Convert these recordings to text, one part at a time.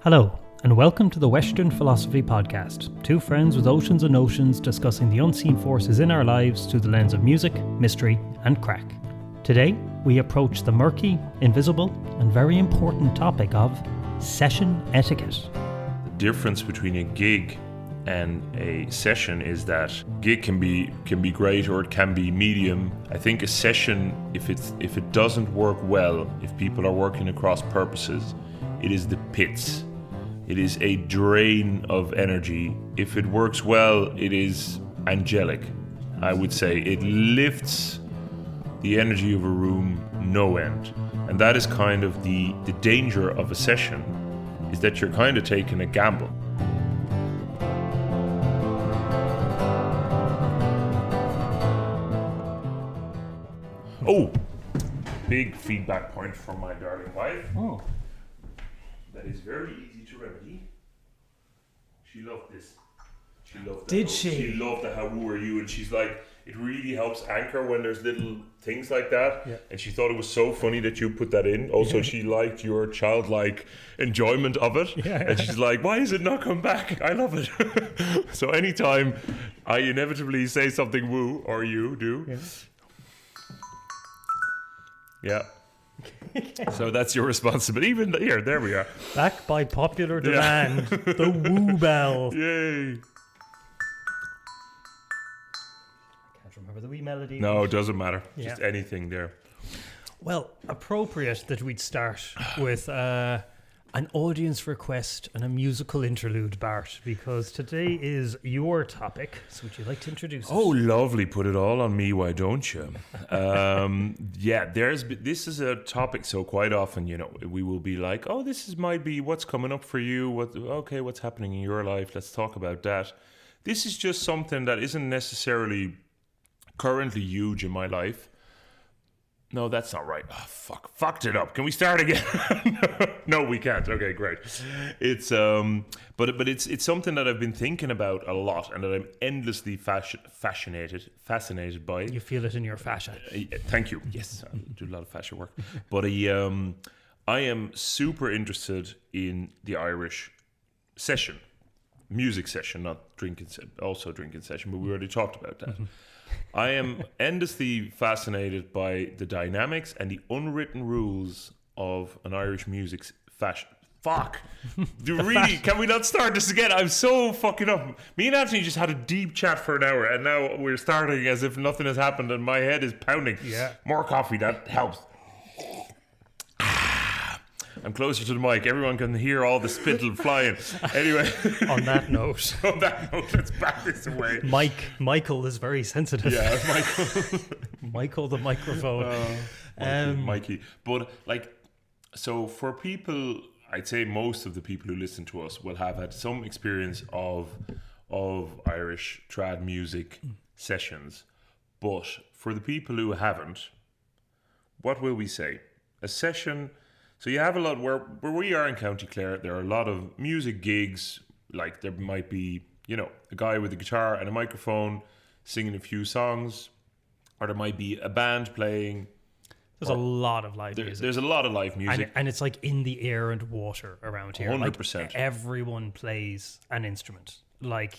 Hello, and welcome to the Weshtern Philosophy Podcast, two friends with oceans and notions discussing the unseen forces in our lives through the lens of music, mystery, and crack. Today, we approach the murky, invisible, and very important topic of session etiquette. The difference between a gig and a session is that gig can be great or it can be medium. I think a session, if it doesn't work well, if people are working across purposes, it is the pits. It is a drain of energy. If it works well, it is angelic. I would say it lifts the energy of a room no end. And that is kind of the danger of a session, is that you're kind of taking a gamble. Oh, big feedback point from my darling wife. Oh. That is very easy to remedy. She loved this. She loved that. Did she? She loved the how woo are you, and she's like, it really helps anchor when there's little things like that. Yeah. And she thought it was so funny that you put that in. Also, she liked your childlike enjoyment of it. Yeah. And she's like, why is it not come back? I love it. So anytime I inevitably say something woo, or you do. Yeah. So that's your responsibility. Even here, there we are. Back by popular demand, the woo bell. Yay. I can't remember the wee melody. No, it doesn't matter. Yeah. Just anything there. Well, appropriate that we'd start with an audience request and a musical interlude, Bart, because today is your topic. So would you like to introduce it? Oh, lovely. Put it all on me, why don't you? This is a topic, so quite often, we will be like, oh, might be what's coming up for you. What's happening in your life? Let's talk about that. This is just something that isn't necessarily currently huge in my life. No, that's not right. Oh, fucked it up. Can we start again? No, we can't. Okay, great. It's but it's something that I've been thinking about a lot, and that I'm endlessly fascinated by. You feel it in your fascia. Thank you. Yes, I do a lot of fascia work. But I am super interested in the Irish session, music session, not drinking, also drinking session. But we already talked about that. Mm-hmm. I am endlessly fascinated by the dynamics and the unwritten rules of an Irish music fashion. Fuck! Can we not start this again? I'm so fucking up. Me and Anthony just had a deep chat for an hour, and now we're starting as if nothing has happened, and my head is pounding. Yeah. More coffee, that helps. I'm closer to the mic. Everyone can hear all the spittle flying. Anyway. On that note, let's back this away. Michael is very sensitive. Yeah, Michael. Michael the microphone. Mikey. But so for people, I'd say most of the people who listen to us will have had some experience of Irish trad music sessions. But for the people who haven't, what will we say? A session. So you have a lot where we are in County Clare, there are a lot of music gigs, like there might be, a guy with a guitar and a microphone singing a few songs, or there might be a band playing. There's a lot of live music. There's a lot of live music. And it's like in the air and water around here. 100%. Like everyone plays an instrument. Like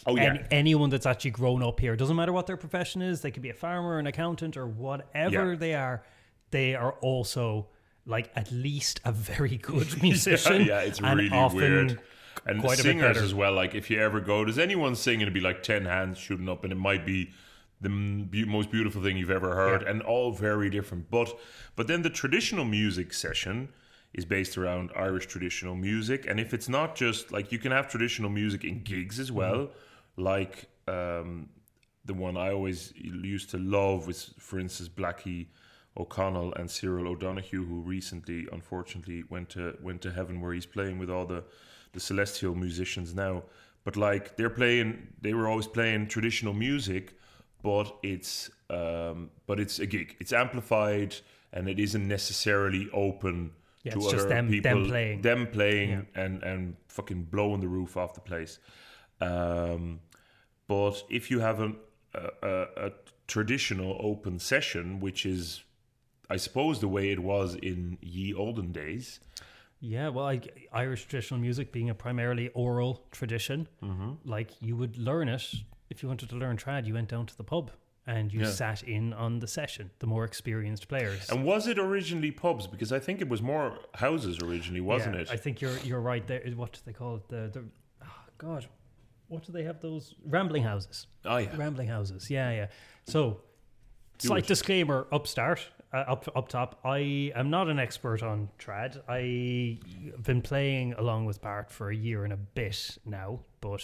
anyone that's actually grown up here, doesn't matter what their profession is, they could be a farmer, an accountant, or whatever they are also like at least a very good musician. Yeah, it's really weird. And singers as well. Like if you ever go, does anyone sing? It'd be like 10 hands shooting up, and it might be the most beautiful thing you've ever heard, and all very different. But then the traditional music session is based around Irish traditional music, and if it's not just like, you can have traditional music in gigs as well, like the one I always used to love was, for instance, Blackie O'Connell and Cyril O'Donoghue, who recently, unfortunately, went to heaven, where he's playing with all the celestial musicians now. But like they were always playing traditional music, but it's a gig. It's amplified, and it isn't necessarily open to it's other just people. Them playing and fucking blowing the roof off the place. But if you have a traditional open session, which is, I suppose, the way it was in ye olden days, Yeah, well, Irish traditional music being a primarily oral tradition, like you would learn it. If you wanted to learn trad, you went down to the pub and you sat in on the session, the more experienced players. And was it originally pubs? Because I think it was more houses originally, wasn't it? I think you're right there. What do they call it? The God, what do they have? Those rambling houses. Oh yeah, rambling houses. Yeah. So, slight disclaimer up top. I am not an expert on trad. I've been playing along with Bart for a year and a bit now, but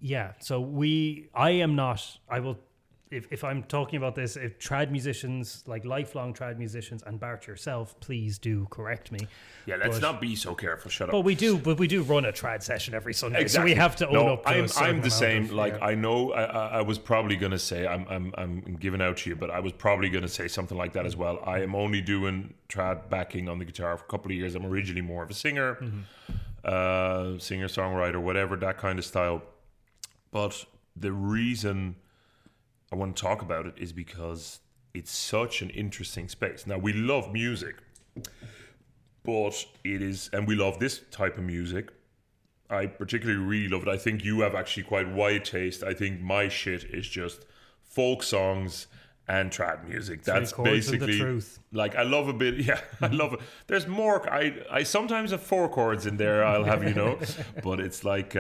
yeah. So I am not. I will. If I'm talking about this, if trad musicians, like lifelong trad musicians, and Bart yourself, please do correct me. Yeah, let's not be so careful. Shut up. But we do run a trad session every Sunday, exactly. So we have to own up. I'm the same. I know. I was probably going to say I'm giving out to you, but I was probably going to say something like that as well. I am only doing trad backing on the guitar for a couple of years. I'm originally more of a singer, singer songwriter, whatever, that kind of style. But the reason I want to talk about it is because it's such an interesting space. Now, we love music, but it is, and we love this type of music. I particularly really love it. I think you have actually quite wide taste. I think my shit is just folk songs and trad music. That's basically the truth. Like, I love a bit. Yeah, I love it. There's more. I sometimes have 4 chords in there. I'll have you know, but it's like.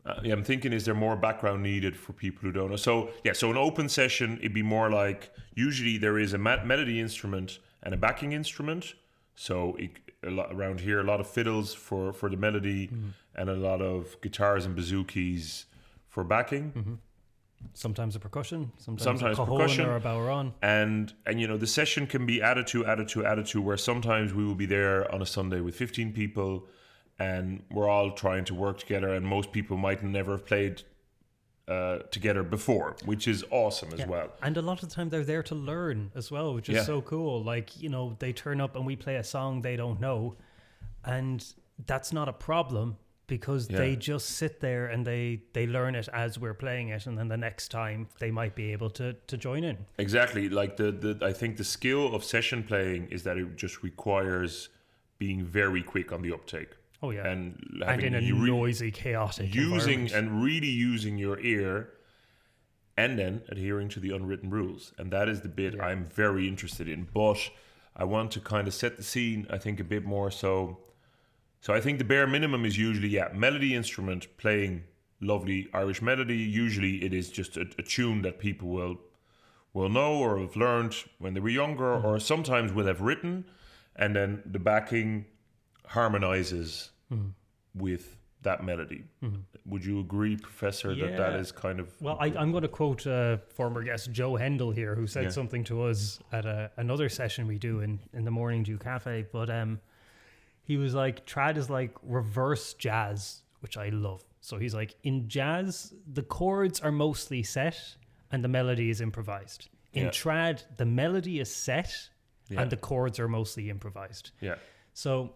I'm thinking, is there more background needed for people who don't know? So an open session, it'd be more like, usually there is a melody instrument and a backing instrument. So around here, a lot of fiddles for the melody and a lot of guitars and bazookies for backing. Sometimes a percussion, sometimes a percussion or a bodhrán. And you know, the session can be added to, where sometimes we will be there on a Sunday with 15 people, and we're all trying to work together, and most people might never have played together before, which is awesome as well. And a lot of the time they're there to learn as well, which is so cool. Like, you know, they turn up and we play a song they don't know, and that's not a problem, because they just sit there and they learn it as we're playing it, and then the next time they might be able to join in. Exactly. Like I think the skill of session playing is that it just requires being very quick on the uptake. Oh yeah, and in a noisy, chaotic using your ear, and then adhering to the unwritten rules, and that is the bit I'm very interested in. But I want to kind of set the scene, I think, a bit more. So I think the bare minimum is usually melody instrument, playing lovely Irish melody. Usually it is just a tune that people will know or have learned when they were younger, or sometimes will have written, and then the backing harmonizes with that melody. Would you agree, Professor, that is kind of... Well, I'm going to quote former guest Joe Hendel here, who said something to us at another session we do in the Morning Dew Cafe, but he was like, trad is like reverse jazz, which I love. So he's like, in jazz, the chords are mostly set and the melody is improvised. In trad, the melody is set and the chords are mostly improvised. Yeah. So...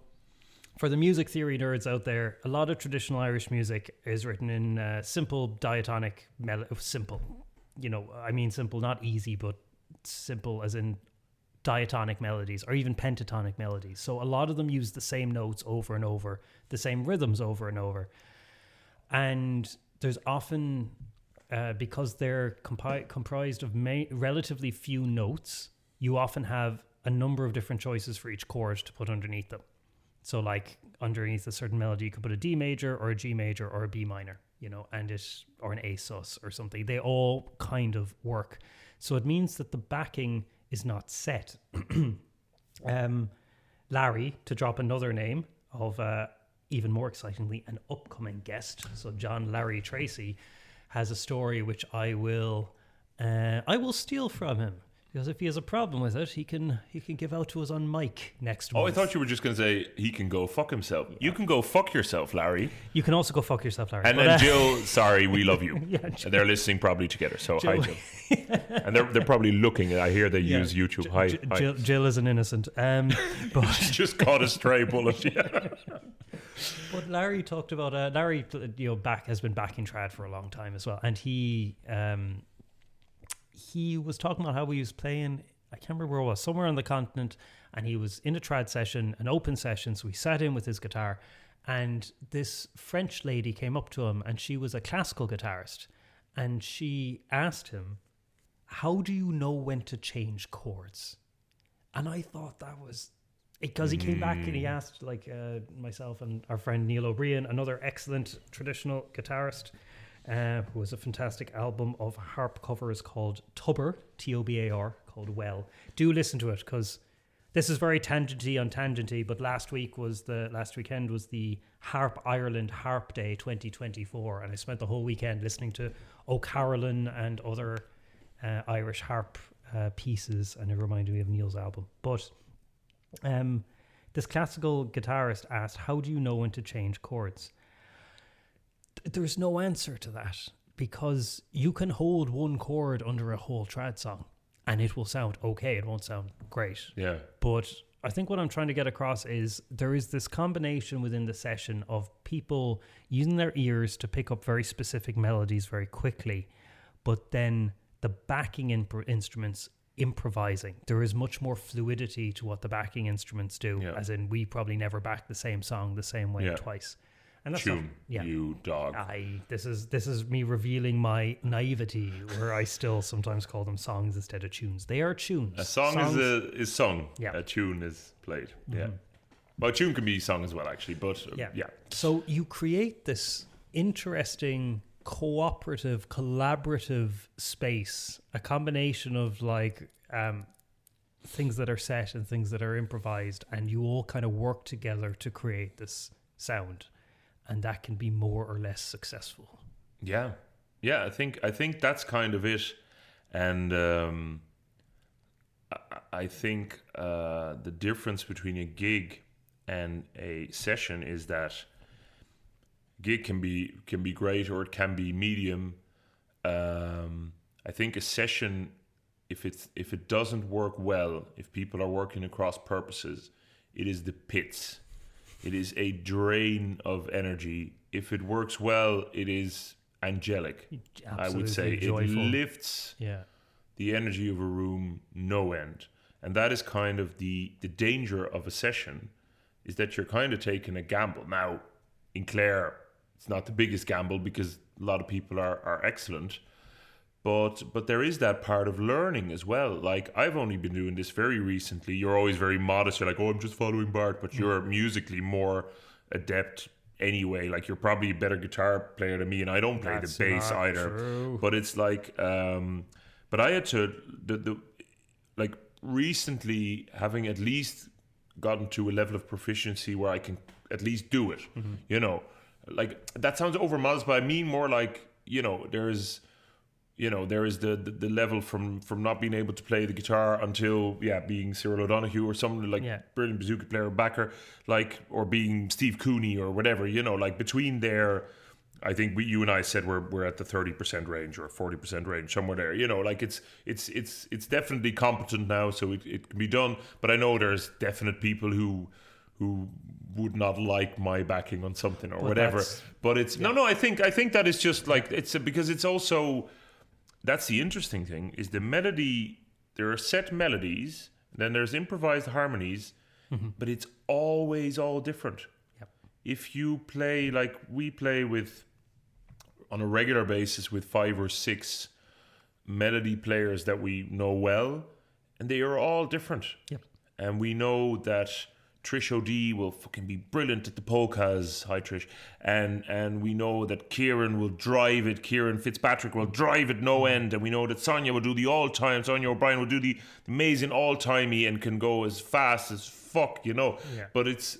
for the music theory nerds out there, a lot of traditional Irish music is written in simple diatonic simple. You know, I mean simple, not easy, but simple as in diatonic melodies or even pentatonic melodies. So a lot of them use the same notes over and over, the same rhythms over and over. And there's often, because they're comprised of relatively few notes, you often have a number of different choices for each chord to put underneath them. So like underneath a certain melody, you could put a D major or a G major or a B minor, you know, or an A sus or something. They all kind of work. So it means that the backing is not set. Larry, to drop another name of even more excitingly, an upcoming guest. So John Larry Tracy has a story which I will steal from him. Because if he has a problem with it, he can give out to us on mic next month. Oh, I thought you were just going to say he can go fuck himself. You can go fuck yourself, Larry. You can also go fuck yourself, Larry. And then Jill, sorry, we love you. They're listening probably together. So Jill. Hi, Jill. And they're probably looking. I hear they use YouTube. Hi. Jill is an innocent. But she just caught a stray bullet. But Larry talked about Larry. You know, has been back in trad for a long time as well, and he was talking about how he was playing I can't remember where it was, somewhere on the continent, and he was in a trad session, an open session, so he sat in with his guitar, and this French lady came up to him, and she was a classical guitarist, and she asked him, how do you know when to change chords? And I thought that was... Because he came back and he asked, like, myself and our friend Neil O'Brien, another excellent traditional guitarist, who has a fantastic album of harp covers called Tubber, Tobar, called Well. Do listen to it, because this is very tangenty on tangenty, but last weekend was the Harp Ireland Harp Day 2024, and I spent the whole weekend listening to O'Carolan and other Irish harp pieces, and it reminded me of Neil's album. But this classical guitarist asked, how do you know when to change chords? There's no answer to that, because you can hold one chord under a whole trad song and it will sound okay. It won't sound great. Yeah. But I think what I'm trying to get across is there is this combination within the session of people using their ears to pick up very specific melodies very quickly, but then the backing instruments improvising. There is much more fluidity to what the backing instruments do, as in we probably never back the same song the same way twice. And that's Tune, you dog. This is me revealing my naivety, where I still sometimes call them songs instead of tunes. They are tunes. A song is sung. Yeah. A tune is played. Mm-hmm. Yeah. Well, a tune can be sung as well, actually. But yeah. So you create this interesting cooperative, collaborative space, a combination of like things that are set and things that are improvised, and you all kind of work together to create this sound. And that can be more or less successful. Yeah. I think that's kind of it. And I think the difference between a gig and a session is that gig can be great, or it can be medium. I think a session, if it doesn't work well, if people are working across purposes, it is the pits. It is a drain of energy. If it works well, it is angelic. Absolutely, I would say joyful. It lifts the energy of a room no end. And that is kind of the danger of a session, is that you're kind of taking a gamble. Now, in Clare, it's not the biggest gamble because a lot of people are excellent. But there is that part of learning as well. Like, I've only been doing this very recently. You're always very modest. You're like, oh, I'm just following Bart. But you're musically more adept anyway. Like, you're probably a better guitar player than me, and I don't play the bass either. True. But it's like, but I had to, like, recently having at least gotten to a level of proficiency where I can at least do it. Mm-hmm. You know, like, that sounds over modest, but I mean more like, there is the level from not being able to play the guitar until being Cyril O'Donoghue or someone like brilliant bazooka player backer, like, or being Steve Cooney or whatever, like between there. I think you and I said we're at the 30% range or 40% range, somewhere there. Like it's definitely competent now, so it can be done. But I know there's definite people who would not like my backing on something or whatever. But it's no. I think that is just like because it's also. That's the interesting thing, is the melody. There are set melodies, then there's improvised harmonies, but it's always all different. Yep. If you play like we play with, on a regular basis with 5 or 6 melody players that we know well, and they are all different. Yep. And we know that Trish O'D will fucking be brilliant at the polkas, hi Trish, and we know that Kieran will drive it, Kieran Fitzpatrick will drive it no end, and we know that Sonia will do the all-time, Sonia O'Brien will do the amazing all-timey and can go as fast as fuck, but it's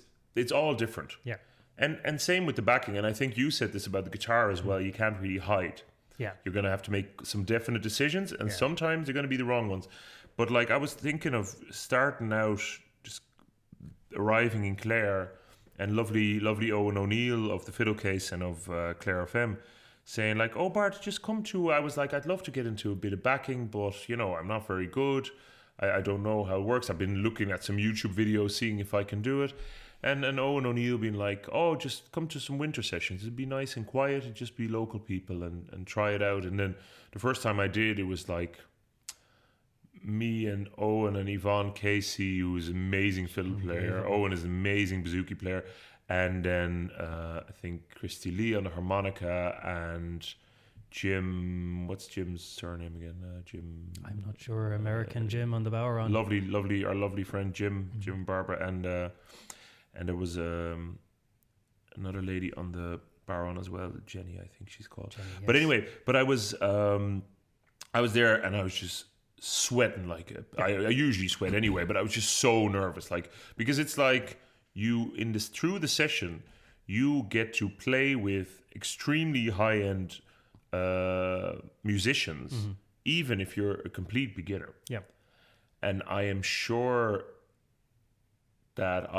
all different. Yeah. And same with the backing, and I think you said this about the guitar as well, you can't really hide. Yeah. You're going to have to make some definite decisions, and sometimes they're going to be the wrong ones. But like, I was thinking of starting out, just arriving in Clare, and lovely Owen O'Neill of the Fiddle Case and of Clare FM saying like, oh Bart, just come to, I was like, I'd love to get into a bit of backing, but I'm not very good. I don't know how it works. I've been looking at some YouTube videos, seeing if I can do it. And Owen O'Neill being like, oh, just come to some winter sessions. It'd be nice and quiet. It'd just be local people and try it out. And then the first time I did, it was like me and Owen and Yvonne Casey, who's an amazing fiddle player. Owen is an amazing bouzouki player. And then I think Christy Lee on the harmonica and Jim. What's Jim's surname again? Jim. I'm not sure. American Jim on the bodhrán. Lovely, our lovely friend Jim and Barbara, and there was another lady on the bodhrán as well, Jenny, I think she's called. Jenny, yes. But anyway, I was there and I was just sweating I usually sweat anyway, but I was just so nervous, because it's through the session you get to play with extremely high-end musicians, even if you're a complete beginner. Yeah. And I am sure that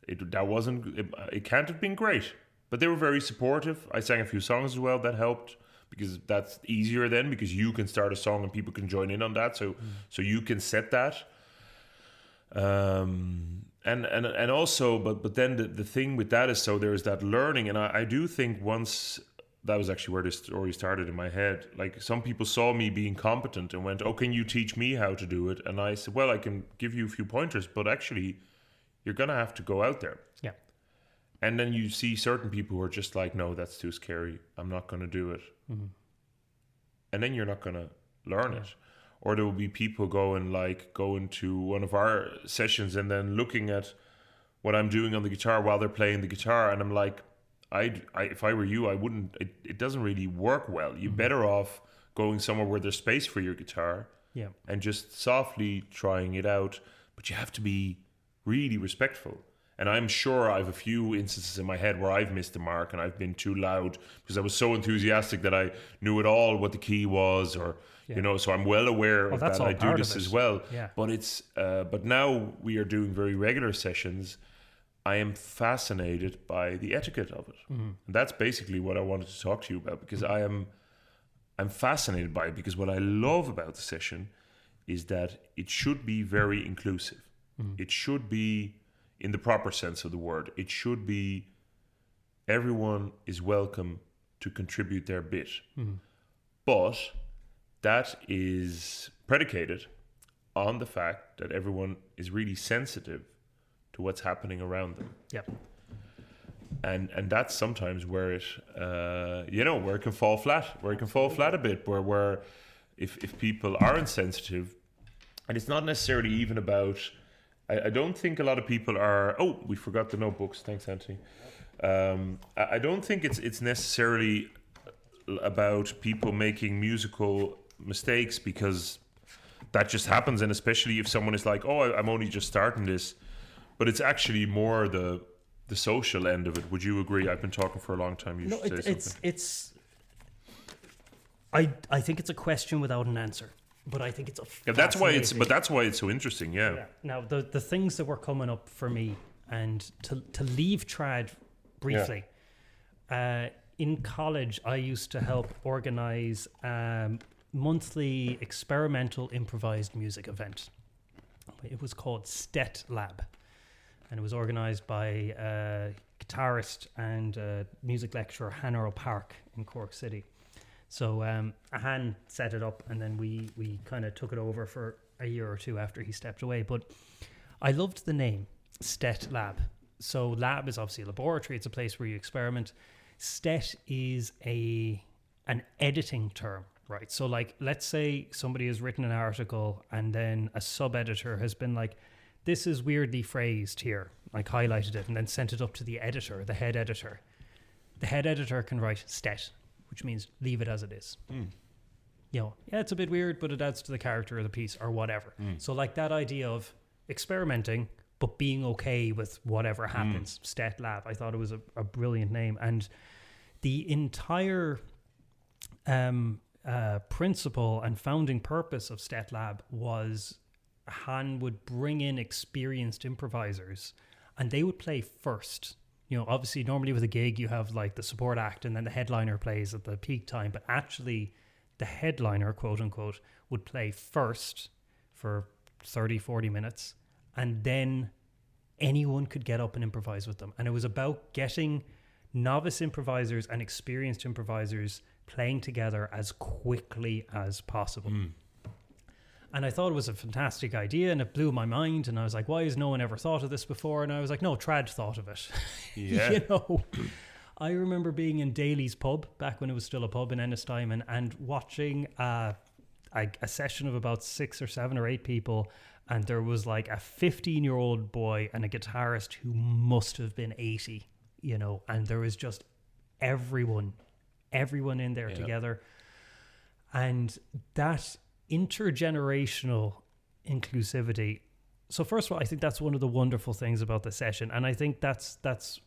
it can't have been great, but they were very supportive. I sang a few songs as well, that helped, because that's easier then, because you can start a song and people can join in on that, so you can set that. And also, but then the thing with that is, so there's that learning, and I do think once, that was actually where this story started in my head. Some people saw me being competent and went, "Oh, can you teach me how to do it?" And I said, "Well, I can give you a few pointers, but actually, you're gonna have to go out there." Yeah. And then you see certain people who are just like, "No, that's too scary. I'm not gonna do it." Mm-hmm. And then you're not gonna learn it. Or there will be people going to one of our sessions and then looking at what I'm doing on the guitar while they're playing the guitar, and I'm like, if I were you, I wouldn't. It doesn't really work well. You're better off going somewhere where there's space for your guitar, and just softly trying it out. But you have to be really respectful. And I'm sure I have a few instances in my head where I've missed the mark and I've been too loud because I was so enthusiastic that I knew it all, what the key was, or so I'm well aware of that. I do this as well. Yeah. But now we are doing very regular sessions. I am fascinated by the etiquette of it. Mm-hmm. And that's basically what I wanted to talk to you about, because I'm fascinated by it, because what I love about the session is that it should be very inclusive. Mm-hmm. It should be, in the proper sense of the word, it should be everyone is welcome to contribute their bit. Mm-hmm. But that is predicated on the fact that everyone is really sensitive to what's happening around them. Yep. And that's sometimes where it where it can fall flat, a bit, where if people are insensitive, and it's not necessarily even about, I don't think a lot of people are, we forgot the notebooks, thanks Anthony. I don't think it's necessarily about people making musical mistakes, because that just happens, and especially if someone is like, I'm only just starting this. But it's actually more the social end of it. Would you agree? I've been talking for a long time. I think it's a question without an answer, but I think it's a that's why it's so interesting. Yeah. Now the things that were coming up for me, and to leave trad briefly. Yeah. In college, I used to help organize monthly experimental improvised music event. It was called STET Lab. And it was organised by guitarist and music lecturer Hannah O'Park in Cork City. So Han set it up, and then we kind of took it over for a year or two after he stepped away. But I loved the name, STET Lab. So lab is obviously a laboratory. It's a place where you experiment. STET is an editing term, right? So let's say somebody has written an article and then a sub-editor has been like, this is weirdly phrased here, highlighted it and then sent it up to the editor, the head editor. The head editor can write STET, which means leave it as it is. Mm. It's a bit weird, but it adds to the character of the piece or whatever. Mm. So that idea of experimenting, but being okay with whatever happens, STET Lab, I thought it was a brilliant name. And the entire principle and founding purpose of STET Lab was Han would bring in experienced improvisers and they would play first. Obviously normally with a gig you have the support act and then the headliner plays at the peak time, but actually the headliner, quote unquote, would play first for 30-40 minutes, and then anyone could get up and improvise with them. And it was about getting novice improvisers and experienced improvisers playing together as quickly as possible. And I thought it was a fantastic idea, and it blew my mind. And I was like, why has no one ever thought of this before? And I was like, no, Trad thought of it. Yeah. You know, I remember being in Daly's pub back when it was still a pub in Ennistimon and watching a session of about 6 or 7 or 8 people. And there was like a 15-year-old boy and a guitarist who must have been 80, you know, and there was just everyone in there together. And that intergenerational inclusivity. So first of all, I think that's one of the wonderful things about the session. And I think that's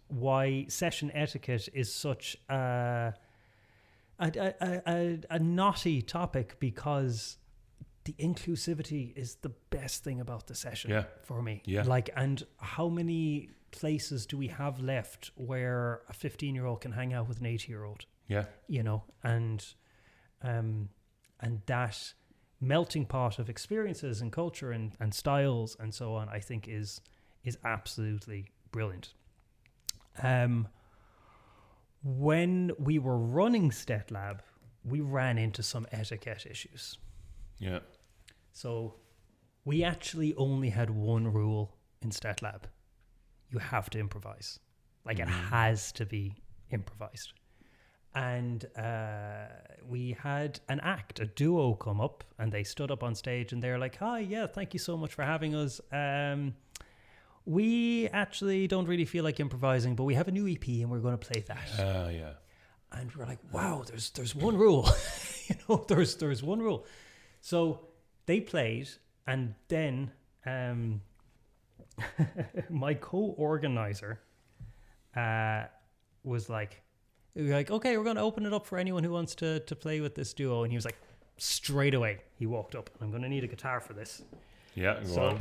why session etiquette is such a knotty topic, because the inclusivity is the best thing about the session for me. Yeah. Like, and how many places do we have left where a 15-year-old can hang out with an 80-year-old? Yeah. You know, and that melting pot of experiences and culture and styles and so on, I think is absolutely brilliant. When we were running Stet Lab, we ran into some etiquette issues. Yeah. So we actually only had one rule in Stet Lab. You have to improvise. Like, it has to be improvised. And we had an act, a duo come up, and they stood up on stage and they're like, hi, yeah, thank you so much for having us. We actually don't really feel like improvising, but we have a new EP and we're going to play that. Yeah. And we're like, wow, there's one rule. You know, there's one rule. So they played, and then my co-organizer was like, okay, we're going to open it up for anyone who wants to play with this duo. And he was like, straight away, he walked up. I'm going to need a guitar for this. Yeah, go on.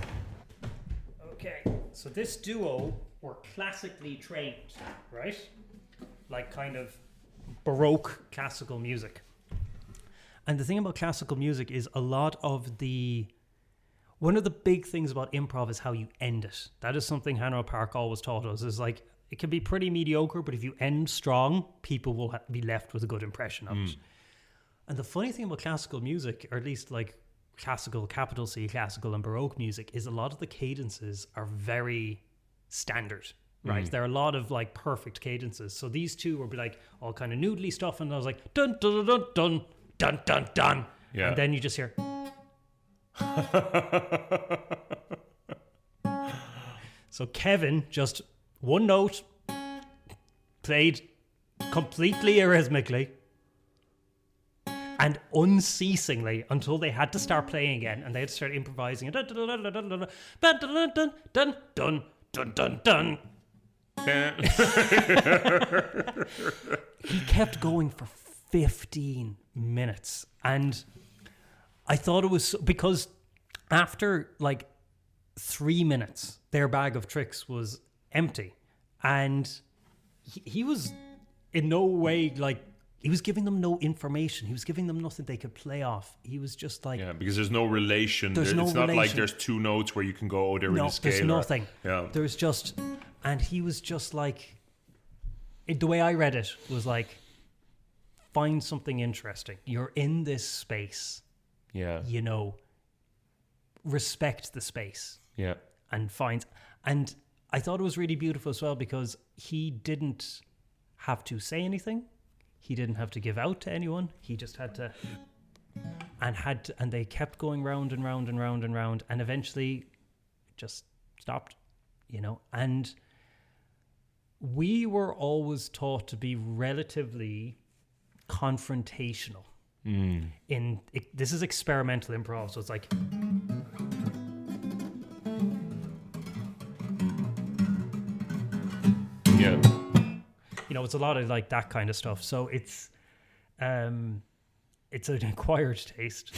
Okay, so this duo were classically trained, right? Like kind of Baroque classical music. And the thing about classical music is one of the big things about improv is how you end it. That is something Hanwell Park always taught us, is like, it can be pretty mediocre, but if you end strong, people will be left with a good impression of it. And the funny thing about classical music, or at least like classical, capital C, classical and Baroque music, is a lot of the cadences are very standard, right? There are a lot of like perfect cadences. So these two would be like all kind of noodly stuff, and I was like, dun, dun, dun, dun, dun, dun, dun. Yeah. And then you just hear... So Kevin just... one note, played completely arrhythmically and unceasingly until they had to start playing again, and they had to start improvising. Dun dun dun dun dun dun dun dun dun dun. He kept going for 15 minutes, and I thought it was because after like 3 minutes, their bag of tricks was empty, and he was in no way like, he was giving them no information, he was giving them nothing they could play off. He was just like, because there's no relation. It's not like there's two notes where you can go, they're in a scale. There's nothing. There's just, and he was just like, the way I read it was like, find something interesting. You're in this space, you know, respect the space, and I thought it was really beautiful as well, because he didn't have to say anything. He didn't have to give out to anyone. He just had to, and they kept going round and round and round and round, and eventually it just stopped, you know. And we were always taught to be relatively confrontational. This is experimental improv, so it's like... You know, it's a lot of like that kind of stuff. So it's an acquired taste.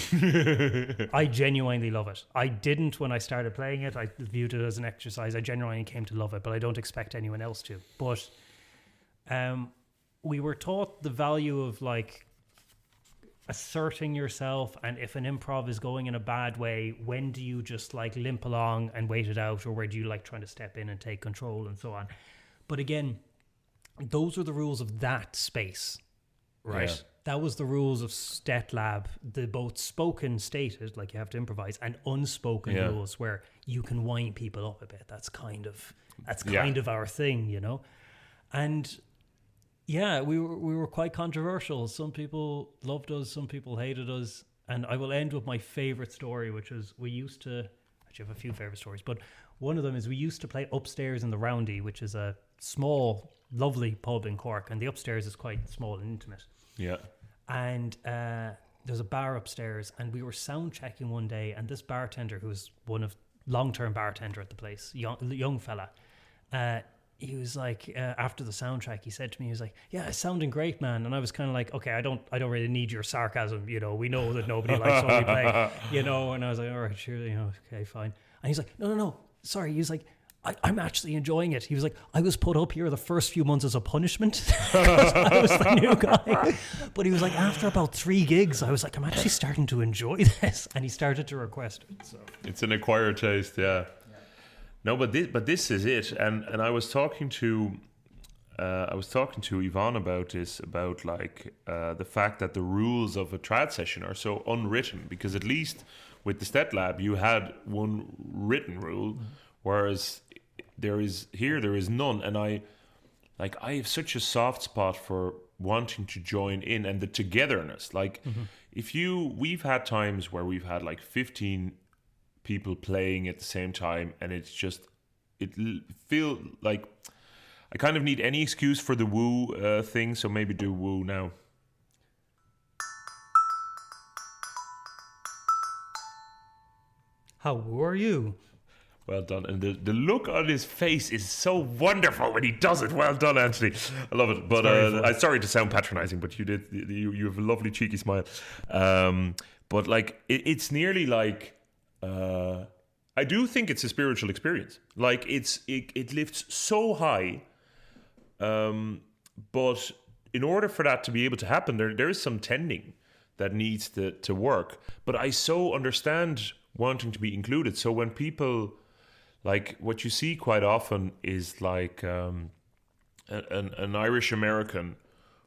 I genuinely love it. I didn't when I started playing it. I viewed it as an exercise. I genuinely came to love it, but I don't expect anyone else to. But we were taught the value of like asserting yourself, and if an improv is going in a bad way, when do you just like limp along and wait it out, or where do you like trying to step in and take control and so on. But again, those are the rules of that space, right? that was the rules of Stet Lab. The both spoken stated, like you have to improvise, and unspoken rules where you can wind people up a bit. That's kind of our thing, you know. And yeah, we were quite controversial. Some people loved us, some people hated us. And I will end with my favorite story, which is we used to. Actually, I have a few favorite stories, but one of them is we used to play upstairs in the Roundy, which is a small, lovely pub in Cork, and the upstairs is quite small and intimate. Yeah. And there's a bar upstairs, and we were sound checking one day, and this bartender, who was one of long-term bartender at the place, young fella, he was like, after the sound check, he said to me, he was like, yeah, it's sounding great, man. And I was kind of like, okay, I don't really need your sarcasm, you know, we know that nobody likes when we play, you know. And I was like, all right, sure, you know, okay, fine. And he's like, no, sorry. He was like, I'm actually enjoying it. He was like, I was put up here the first few months as a punishment because I was the new guy. But he was like, after about 3 gigs, I was like, I'm actually starting to enjoy this. And he started to request it. So it's an acquired taste, yeah. No, but this is it. And I was talking to Yvonne about this, about like the fact that the rules of a trad session are so unwritten, because at least with the Stet Lab you had one written rule, whereas there is none. And I have such a soft spot for wanting to join in, and the togetherness. Like we've had times where we've had like 15 people playing at the same time, and it's just feel like I kind of need any excuse for the woo thing, so maybe do woo now. how woo are you? Well done. And the look on his face is so wonderful when he does it. Well done, Anthony. I love it. But I'm sorry to sound patronizing, but you have a lovely cheeky smile. But like it's nearly like I do think it's a spiritual experience. Like it lifts so high. But in order for that to be able to happen, there is some tending that needs to work. But I so understand wanting to be included. So when people, like, what you see quite often is like an Irish American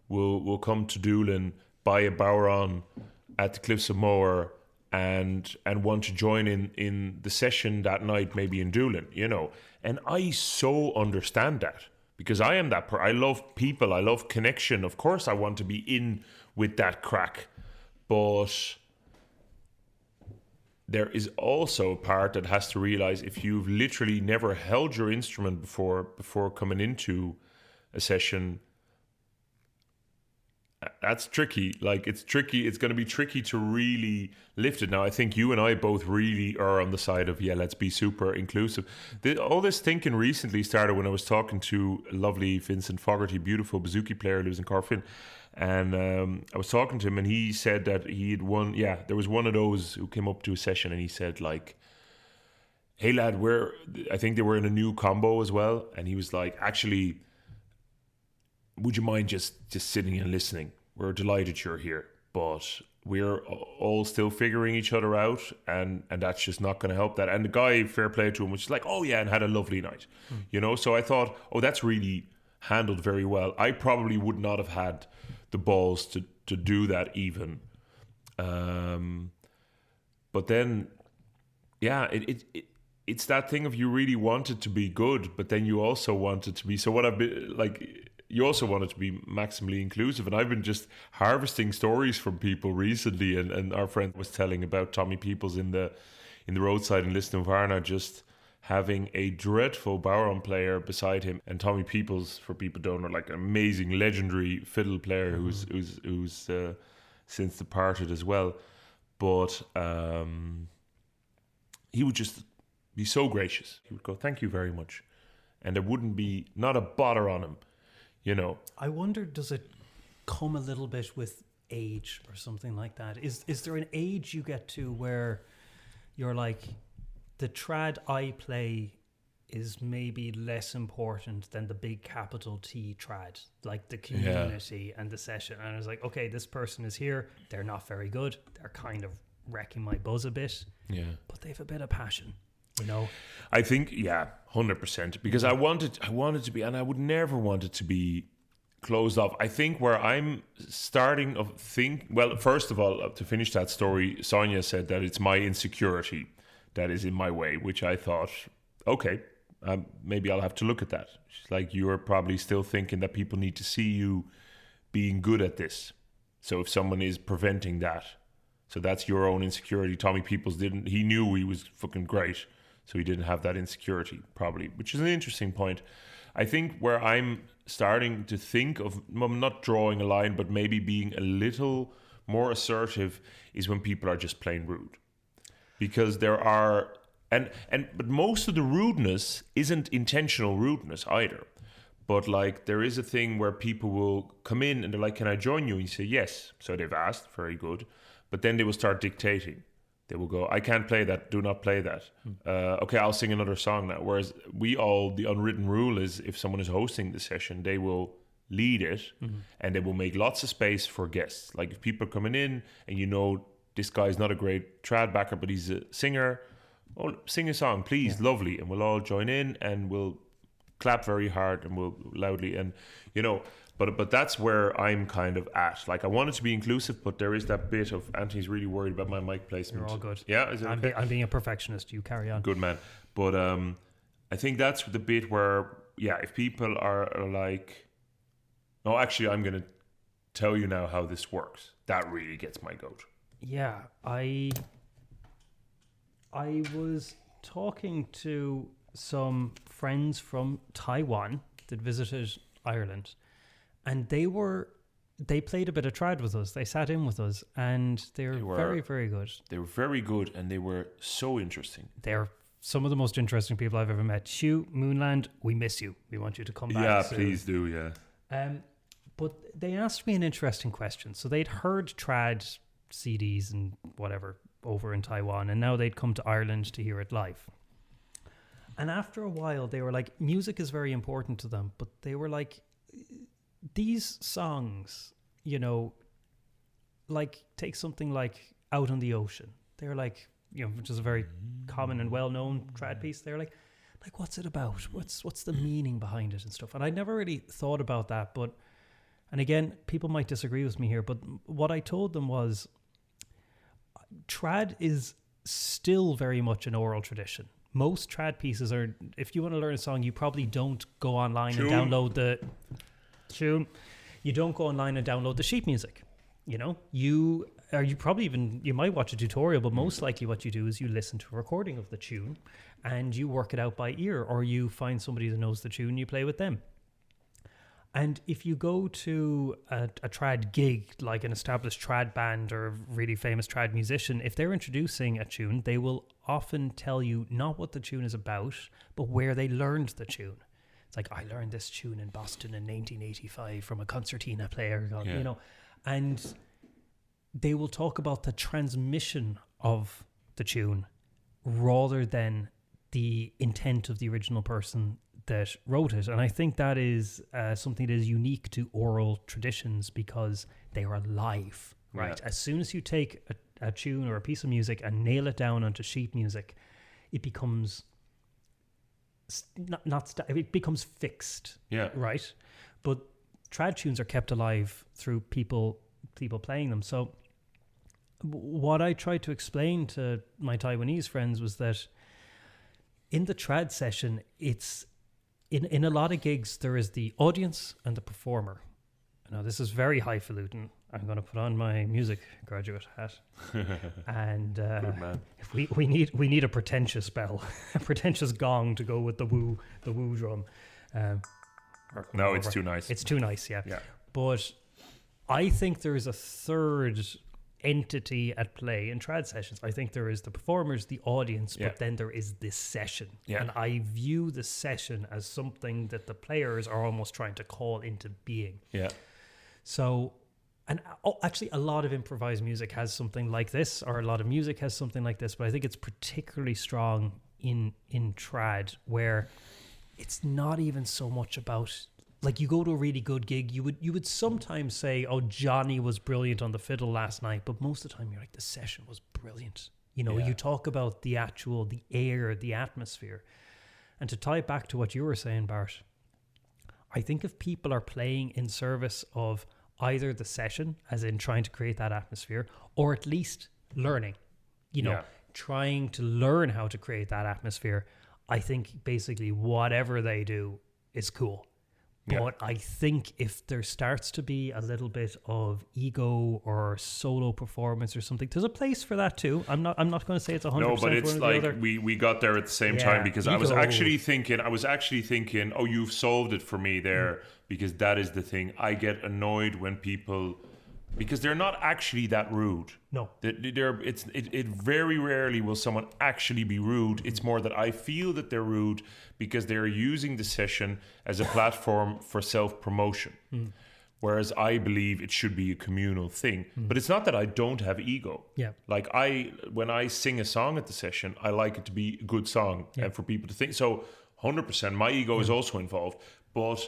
will come to Doolin, buy a Bowron at the Cliffs of Moher, and want to join in the session that night, maybe in Doolin, you know. And I so understand that, because I am that I love people, I love connection. Of course I want to be in with that crack, but there is also a part that has to realize, if you've literally never held your instrument before coming into a session, that's tricky. Like, it's tricky. It's going to be tricky to really lift it. Now, I think you and I both really are on the side of, let's be super inclusive. All this thinking recently started when I was talking to lovely Vincent Fogarty, beautiful bouzouki player who lives in Corfin. And I was talking to him, and he said that he had won. Yeah, there was one of those who came up to a session, and he said, like, hey, lad, I think they were in a new combo as well. And he was like, actually, would you mind just sitting and listening? We're delighted you're here, but we're all still figuring each other out, and that's just not going to help that. And the guy, fair play to him, was like, oh yeah, and had a lovely night, you know. So I thought, oh, that's really handled very well. I probably would not have had the balls to do that even, but then, yeah, it's that thing of, you really want it to be good, but then you also want it to be. So what I've been like. You also want it to be maximally inclusive. And I've been just harvesting stories from people recently. And our friend was telling about Tommy Peoples in the roadside in Liston Varna, just having a dreadful Bowron player beside him. And Tommy Peoples, for people who don't know, like an amazing, legendary fiddle player who's since departed as well. But he would just be so gracious. He would go, thank you very much. And there wouldn't be not a bother on him. You know, I wonder, does it come a little bit with age or something like that? Is there an age you get to where you're like, the trad I play is maybe less important than the big capital T trad, like the community and the session? And I was like, okay, this person is here, they're not very good, they're kind of wrecking my buzz a bit, but they have a bit of passion. You know, I think 100%, because I wanted to be, and I would never want it to be closed off. I think where I'm starting to think, well, first of all, to finish that story, Sonia said that it's my insecurity that is in my way, which I thought, okay, maybe I'll have to look at that. She's like, you're probably still thinking that people need to see you being good at this. So if someone is preventing that, so that's your own insecurity. Tommy Peoples he knew he was fucking great, so he didn't have that insecurity, probably, which is an interesting point. I think where I'm starting to think of, I'm not drawing a line, but maybe being a little more assertive is when people are just plain rude. Because there are, but most of the rudeness isn't intentional rudeness either. But like there is a thing where people will come in and they're like, can I join you? And you say, yes. So they've asked, very good. But then they will start dictating. They will go, I can't play that, do not play that. Okay, I'll sing another song now. Whereas the unwritten rule is if someone is hosting the session, they will lead it and they will make lots of space for guests. Like if people are coming in and you know this guy's not a great trad backer, but he's a singer, oh, sing a song, please, lovely. And we'll all join in and we'll clap very hard and we'll loudly, and you know, but that's where I'm kind of at. Like I want it to be inclusive, but there is that bit of Anthony's really worried about my mic placement. You're all good. Yeah, is it okay? I'm being a perfectionist. You carry on. Good man. But I think that's the bit where, if people are like, no, actually, I'm going to tell you now how this works. That really gets my goat. Yeah, I was talking to some friends from Taiwan that visited Ireland, and they played a bit of trad with us. They sat in with us, and they were very, very good. They were very good, and they were so interesting. They're some of the most interesting people I've ever met. Hugh, Moonland, we miss you. We want you to come back. Yeah, soon. Please do, yeah. But they asked me an interesting question. So they'd heard trad CDs and whatever over in Taiwan, and now they'd come to Ireland to hear it live. And after a while, they were like, music is very important to them, but they were like, these songs, you know, like take something like Out on the Ocean. They're like, you know, which is a very common and well-known trad piece. They're like, what's it about? What's the meaning behind it and stuff? And I never really thought about that. But, and again, people might disagree with me here, but what I told them was, trad is still very much an oral tradition. Most trad pieces are, if you want to learn a song, you probably don't go online and download the tune. You don't go online and download the sheet music. You know, you might watch a tutorial, but most likely what you do is you listen to a recording of the tune and you work it out by ear, or you find somebody that knows the tune, you play with them. And if you go to a trad gig, like an established trad band or a really famous trad musician, if they're introducing a tune, they will often tell you not what the tune is about, but where they learned the tune. It's like, I learned this tune in Boston in 1985 from a concertina player, you know, and they will talk about the transmission of the tune rather than the intent of the original person that wrote it. And I think that is something that is unique to oral traditions because they are alive, right? As soon as you take a tune or a piece of music and nail it down onto sheet music, it becomes it becomes fixed, right? But trad tunes are kept alive through people playing them. So what I tried to explain to my Taiwanese friends was that in the trad session, it's in a lot of gigs, there is the audience and the performer. Now, this is very highfalutin. I'm going to put on my music graduate hat, and we need a pretentious bell, a pretentious gong to go with the woo drum. No, it's too nice. It's too nice, yeah. But I think there is a third entity at play in trad sessions. I think there is the performers, the audience, but then there is this session. And I view the session as something that the players are almost trying to call into being. So, and actually a lot of improvised music has something like this, or a lot of music has something like this, but I think it's particularly strong in trad, where it's not even so much about, like, you go to a really good gig, you would sometimes say, oh, Johnny was brilliant on the fiddle last night, but most of the time you're like, the session was brilliant. You know, you talk about the air, the atmosphere. And to tie it back to what you were saying, Bart, I think if people are playing in service of either the session, as in trying to create that atmosphere, or at least learning, trying to learn how to create that atmosphere, I think basically whatever they do is cool. But I think if there starts to be a little bit of ego or solo performance or something, there's a place for that too. I'm not going to say it's 100%. No, but it's like we got there at the same time, because ego. I was actually thinking, oh, you've solved it for me there, because that is the thing. I get annoyed when people, because they're not actually that rude. No, it very rarely will someone actually be rude. It's more that I feel that they're rude because they're using the session as a platform for self-promotion. Whereas I believe it should be a communal thing. But it's not that I don't have ego. Yeah. Like when I sing a song at the session, I like it to be a good song and for people to think. So 100%, my ego is also involved. But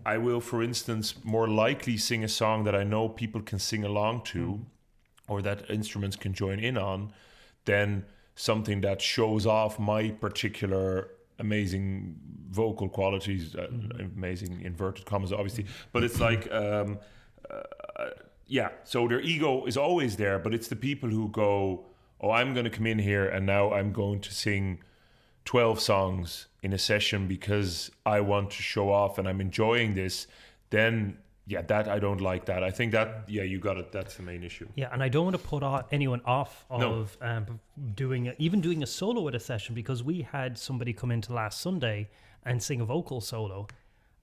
I will, for instance, more likely sing a song that I know people can sing along to or that instruments can join in on than something that shows off my particular amazing vocal qualities, amazing inverted commas, obviously. But it's like, so their ego is always there, but it's the people who go, oh, I'm going to come in here and now I'm going to sing 12 songs in a session because I want to show off and I'm enjoying this, then that I don't like that. I think that you got it. That's the main issue. Yeah, and I don't want to put anyone off of doing a solo at a session, because we had somebody come into last Sunday and sing a vocal solo,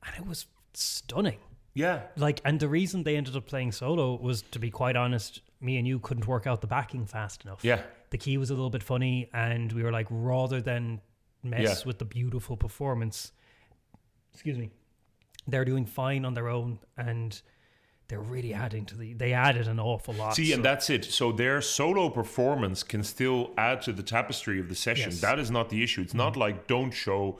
and it was stunning. Yeah, and the reason they ended up playing solo was, to be quite honest, me and you couldn't work out the backing fast enough. Yeah, the key was a little bit funny, and we were like, rather than mess with the beautiful performance, they're doing fine on their own, and they're really adding they added an awful lot. And that's it. So their solo performance can still add to the tapestry of the session. Yes. That is not the issue. It's not like don't show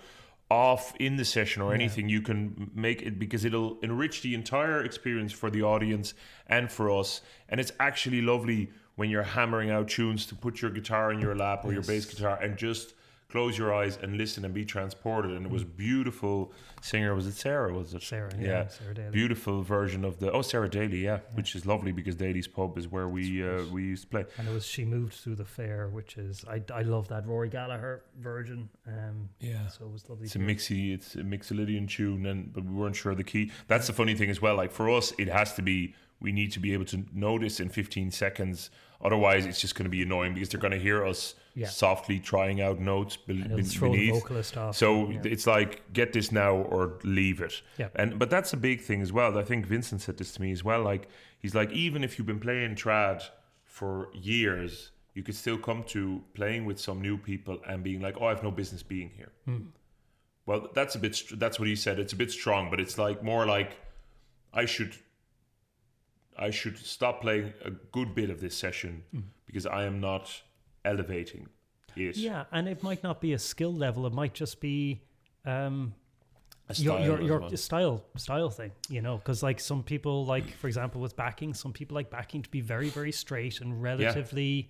off in the session or anything. You can make it because it'll enrich the entire experience for the audience and for us. And it's actually lovely when you're hammering out tunes to put your guitar in your lap or your bass guitar and just close your eyes and listen and be transported. And it was beautiful. Singer, was it Sarah? Was it Sarah? Yeah, Sarah Daly. Beautiful version of Sarah Daly, which is lovely because Daly's pub is where we used to play. And she moved through the fair, which is I love that Rory Gallagher version. So it was lovely. It's a Mixolydian tune, but we weren't sure of the key. That's the funny thing as well. Like for us, it has to be. We need to be able to notice in 15 seconds. Otherwise, it's just going to be annoying because they're going to hear us softly trying out notes beneath. The vocalist off. So it's like, get this now or leave it. Yeah. But that's a big thing as well. I think Vincent said this to me as well. Like he's like, even if you've been playing trad for years, you could still come to playing with some new people and being like, oh, I have no business being here. Well, that's what he said. It's a bit strong, but it's like more like I should stop playing a good bit of this session because I am not elevating it. Yeah, and it might not be a skill level. It might just be a style style thing, because like some people, like for example with backing, some people like backing to be very, very straight and relatively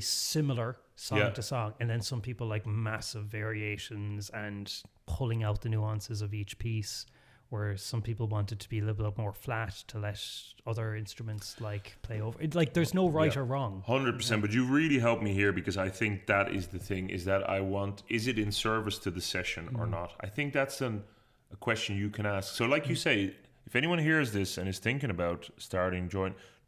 similar song to song, and then some people like massive variations and pulling out the nuances of each piece, where some people want it to be a little bit more flat to let other instruments like play over it. Like there's no right or wrong. 100%, but you really helped me here, because I think that is the thing, is that is it in service to the session or not? I think that's a question you can ask. So like you say, if anyone hears this and is thinking about starting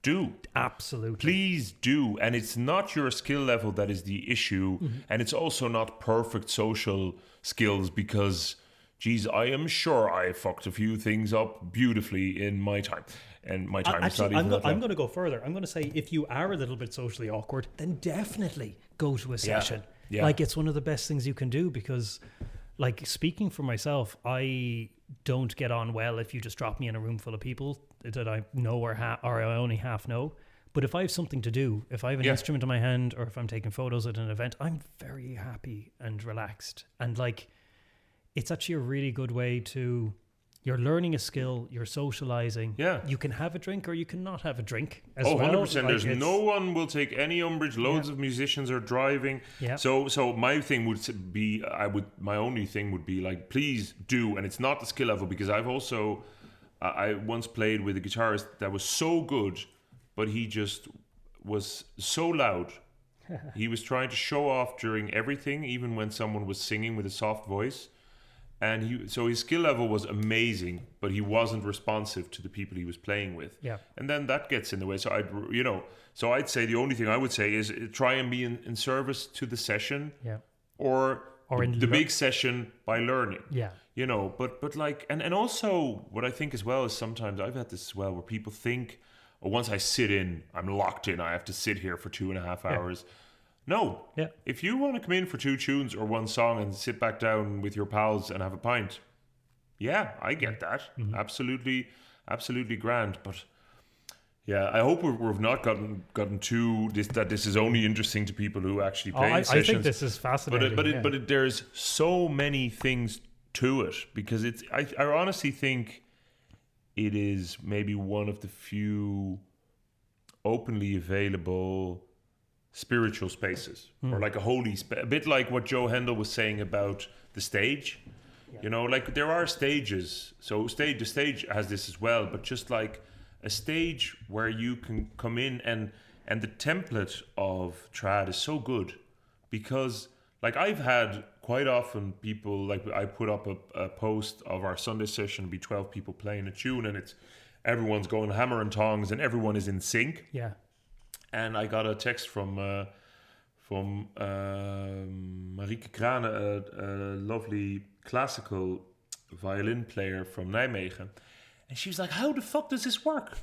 do. Absolutely. Please do. And it's not your skill level that is the issue, and it's also not perfect social skills, because geez, I am sure I fucked a few things up beautifully in my time. And my time is not even that long. I'm going to go further. I'm going to say, if you are a little bit socially awkward, then definitely go to a session. Yeah. Like, it's one of the best things you can do, because, like, speaking for myself, I don't get on well if you just drop me in a room full of people that I know or I only half know. But if I have something to do, if I have an instrument in my hand, or if I'm taking photos at an event, I'm very happy and relaxed. And, like, it's actually a really good way to, You're learning a skill, you're socializing. Yeah. You can have a drink or you can not have a drink as 100%. well. There's no one will take any umbrage. Loads of musicians are driving. Yeah. So my thing would be, my only thing would be like, please do. And it's not the skill level, because I've also, I once played with a guitarist that was so good, but he just was so loud. He was trying to show off during everything, even when someone was singing with a soft voice. And so his skill level was amazing, but he wasn't responsive to the people he was playing with. Yeah. And then that gets in the way. So I'd say the only thing I would say is try and be in service to the session. Yeah. Or in the big session by learning. Yeah. But like, and also what I think as well is sometimes I've had this as well, where people think, oh, once I sit in, I'm locked in. I have to sit here for 2.5 hours. Yeah. No. Yeah. If you want to come in for 2 tunes or 1 song and sit back down with your pals and have a pint, yeah, I get that. Mm-hmm. Absolutely grand. But yeah, I hope we've not gotten too that this is only interesting to people who actually play in sessions. I think this is fascinating. But there's so many things to it, because I honestly think it is maybe one of the few openly available spiritual spaces, or like a holy a bit like what Joe Hendel was saying about the stage. Like there are stages, so the stage has this as well, but just like a stage where you can come in, and the template of trad is so good, because like I've had quite often people, like I put up a post of our Sunday session, it'd be 12 people playing a tune, and it's everyone's going hammer and tongs and everyone is in sync. Yeah. And I got a text from Marieke Krane, a lovely classical violin player from Nijmegen. And she was like, how the fuck does this work?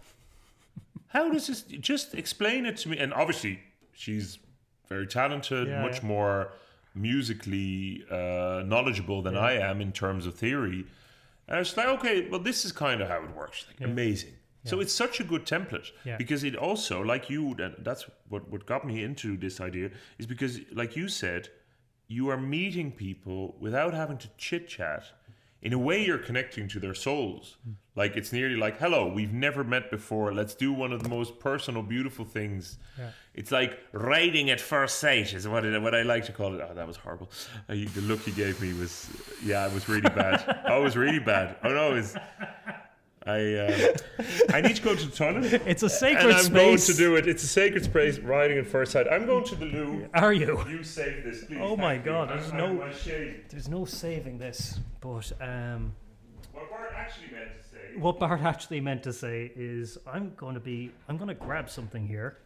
How does this... Just explain it to me. And obviously, she's very talented, much more musically knowledgeable than I am in terms of theory. And I was like, okay, well, this is kind of how it works. Like, amazing. Yeah. So it's such a good template, because it also, like you, that's what got me into this idea, is because, like you said, you are meeting people without having to chit-chat. In a way, you're connecting to their souls. Like, it's nearly like, hello, we've never met before. Let's do one of the most personal, beautiful things. Yeah. It's like riding at first sight is what I like to call it. Oh, that was horrible. The look he gave me was, it was really bad. Oh, it was really bad. Oh, no, it's... I need to go to the toilet. It's a sacred space. And I'm going to do it. It's a sacred space, riding at first sight. I'm going to the loo. Are you? You save this, please. Oh my God, there's no saving this. But what Bart actually meant to say. What Bart actually meant to say is, I'm going to grab something here.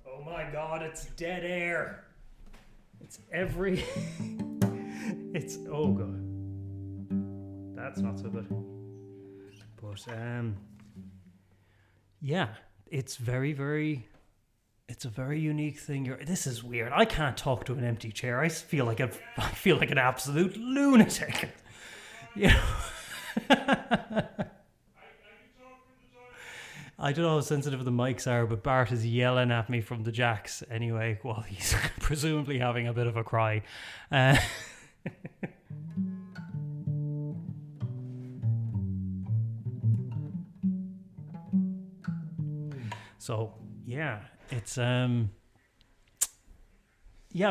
Oh my God, it's dead air. It's oh God. That's not so good. But it's it's a very unique thing. This is weird. I can't talk to an empty chair. I feel like an absolute lunatic. I don't know how sensitive the mics are, but Bart is yelling at me from the jacks anyway, while he's presumably having a bit of a cry. So it's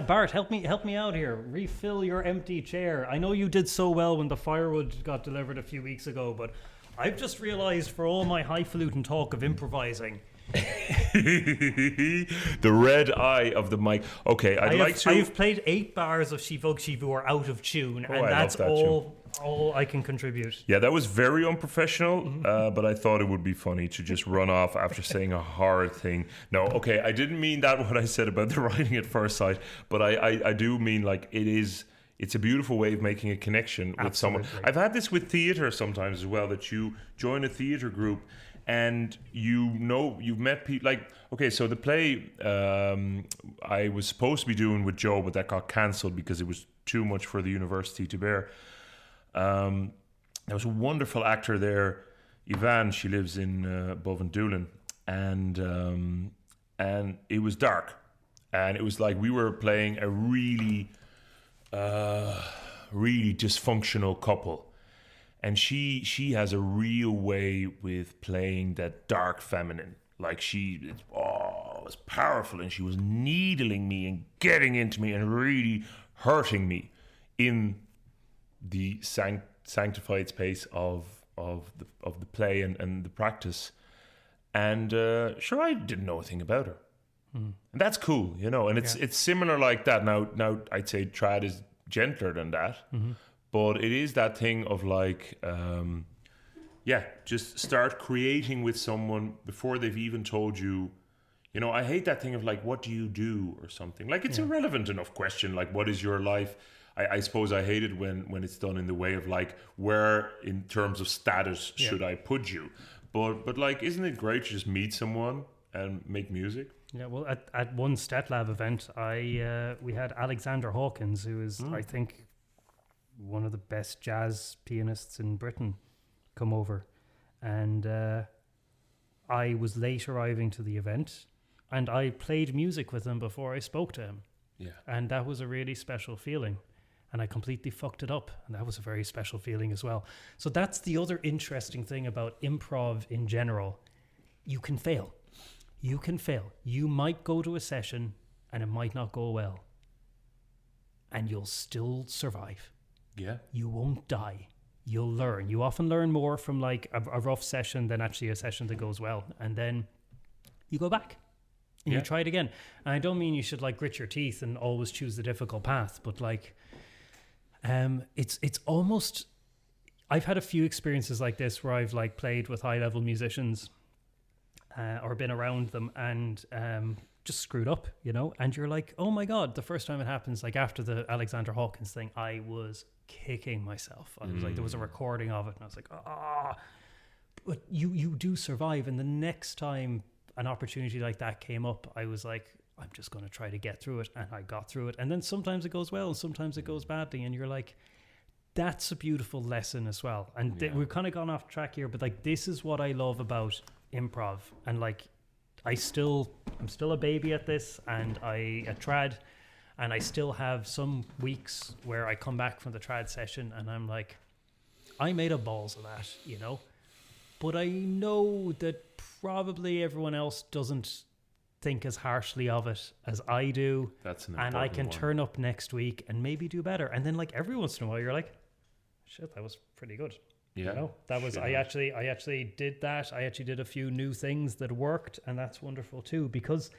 Bart, help me out here. Refill your empty chair. I know you did so well when the firewood got delivered a few weeks ago, but I've just realised, for all my highfalutin talk of improvising, the red eye of the mic. Okay, I've played 8 bars of Shivog Shivur out of tune, and that's all I can contribute. Yeah, that was very unprofessional, but I thought it would be funny to just run off after saying a hard thing. No, okay, I didn't mean that what I said about the writing at first sight, but I do mean, like, it's a beautiful way of making a connection with someone. I've had this with theatre sometimes as well, that you join a theatre group and you've met people. Like, okay, so the play I was supposed to be doing with Joe, but that got cancelled because it was too much for the university to bear. There was a wonderful actor there, Yvonne. She lives in Boven Doolin, and it was dark, and it was like we were playing a really dysfunctional couple. And she has a real way with playing that dark feminine. Like it was powerful, and she was needling me and getting into me and really hurting me in the sanctified space of the play and the practice. And sure, I didn't know a thing about her. And that's cool, you know. And it's similar like that. Now I'd say trad is gentler than that. But it is that thing of like, just start creating with someone before they've even told you. You know, I hate that thing of like, what do you do or something? Like, it's irrelevant enough question. Like, what is your life? I suppose I hate it when it's done in the way of like, where in terms of status should I put you? But like, isn't it great to just meet someone and make music? Yeah, well, at one StetLab event, we had Alexander Hawkins, who is, I think, one of the best jazz pianists in Britain, come over. And I was late arriving to the event, and I played music with him before I spoke to him. Yeah. And that was a really special feeling. And I completely fucked it up. And that was a very special feeling as well. So that's the other interesting thing about improv in general. You can fail. You can fail. You might go to a session and it might not go well. And you'll still survive. Yeah. You won't die. You'll learn. You often learn more from like a rough session than actually a session that goes well. And then you go back and you try it again. And I don't mean you should like grit your teeth and always choose the difficult path, but like it's almost, I've had a few experiences like this where I've like played with high level musicians or been around them and just screwed up, you know, and you're like, oh my God, the first time it happens, like after the Alexander Hawkins thing, I was kicking myself. I was like, there was a recording of it and I was like, but you do survive. And the next time an opportunity like that came up, I was like, I'm just going to try to get through it. And I got through it. And then sometimes it goes well and sometimes it goes badly. And you're like, that's a beautiful lesson as well. And we've kind of gone off track here, but like, this is what I love about improv. And like, I'm still a baby at this, and at trad, and I still have some weeks where I come back from the trad session and I'm like, I made a balls of that, you know, but I know that probably everyone else doesn't think as harshly of it as I do. That's an and I can turn up next week and maybe do better. And then like every once in a while you're like, shit, that was pretty good. Yeah. You know, that was, I actually did that. I actually did a few new things that worked, and that's wonderful too, because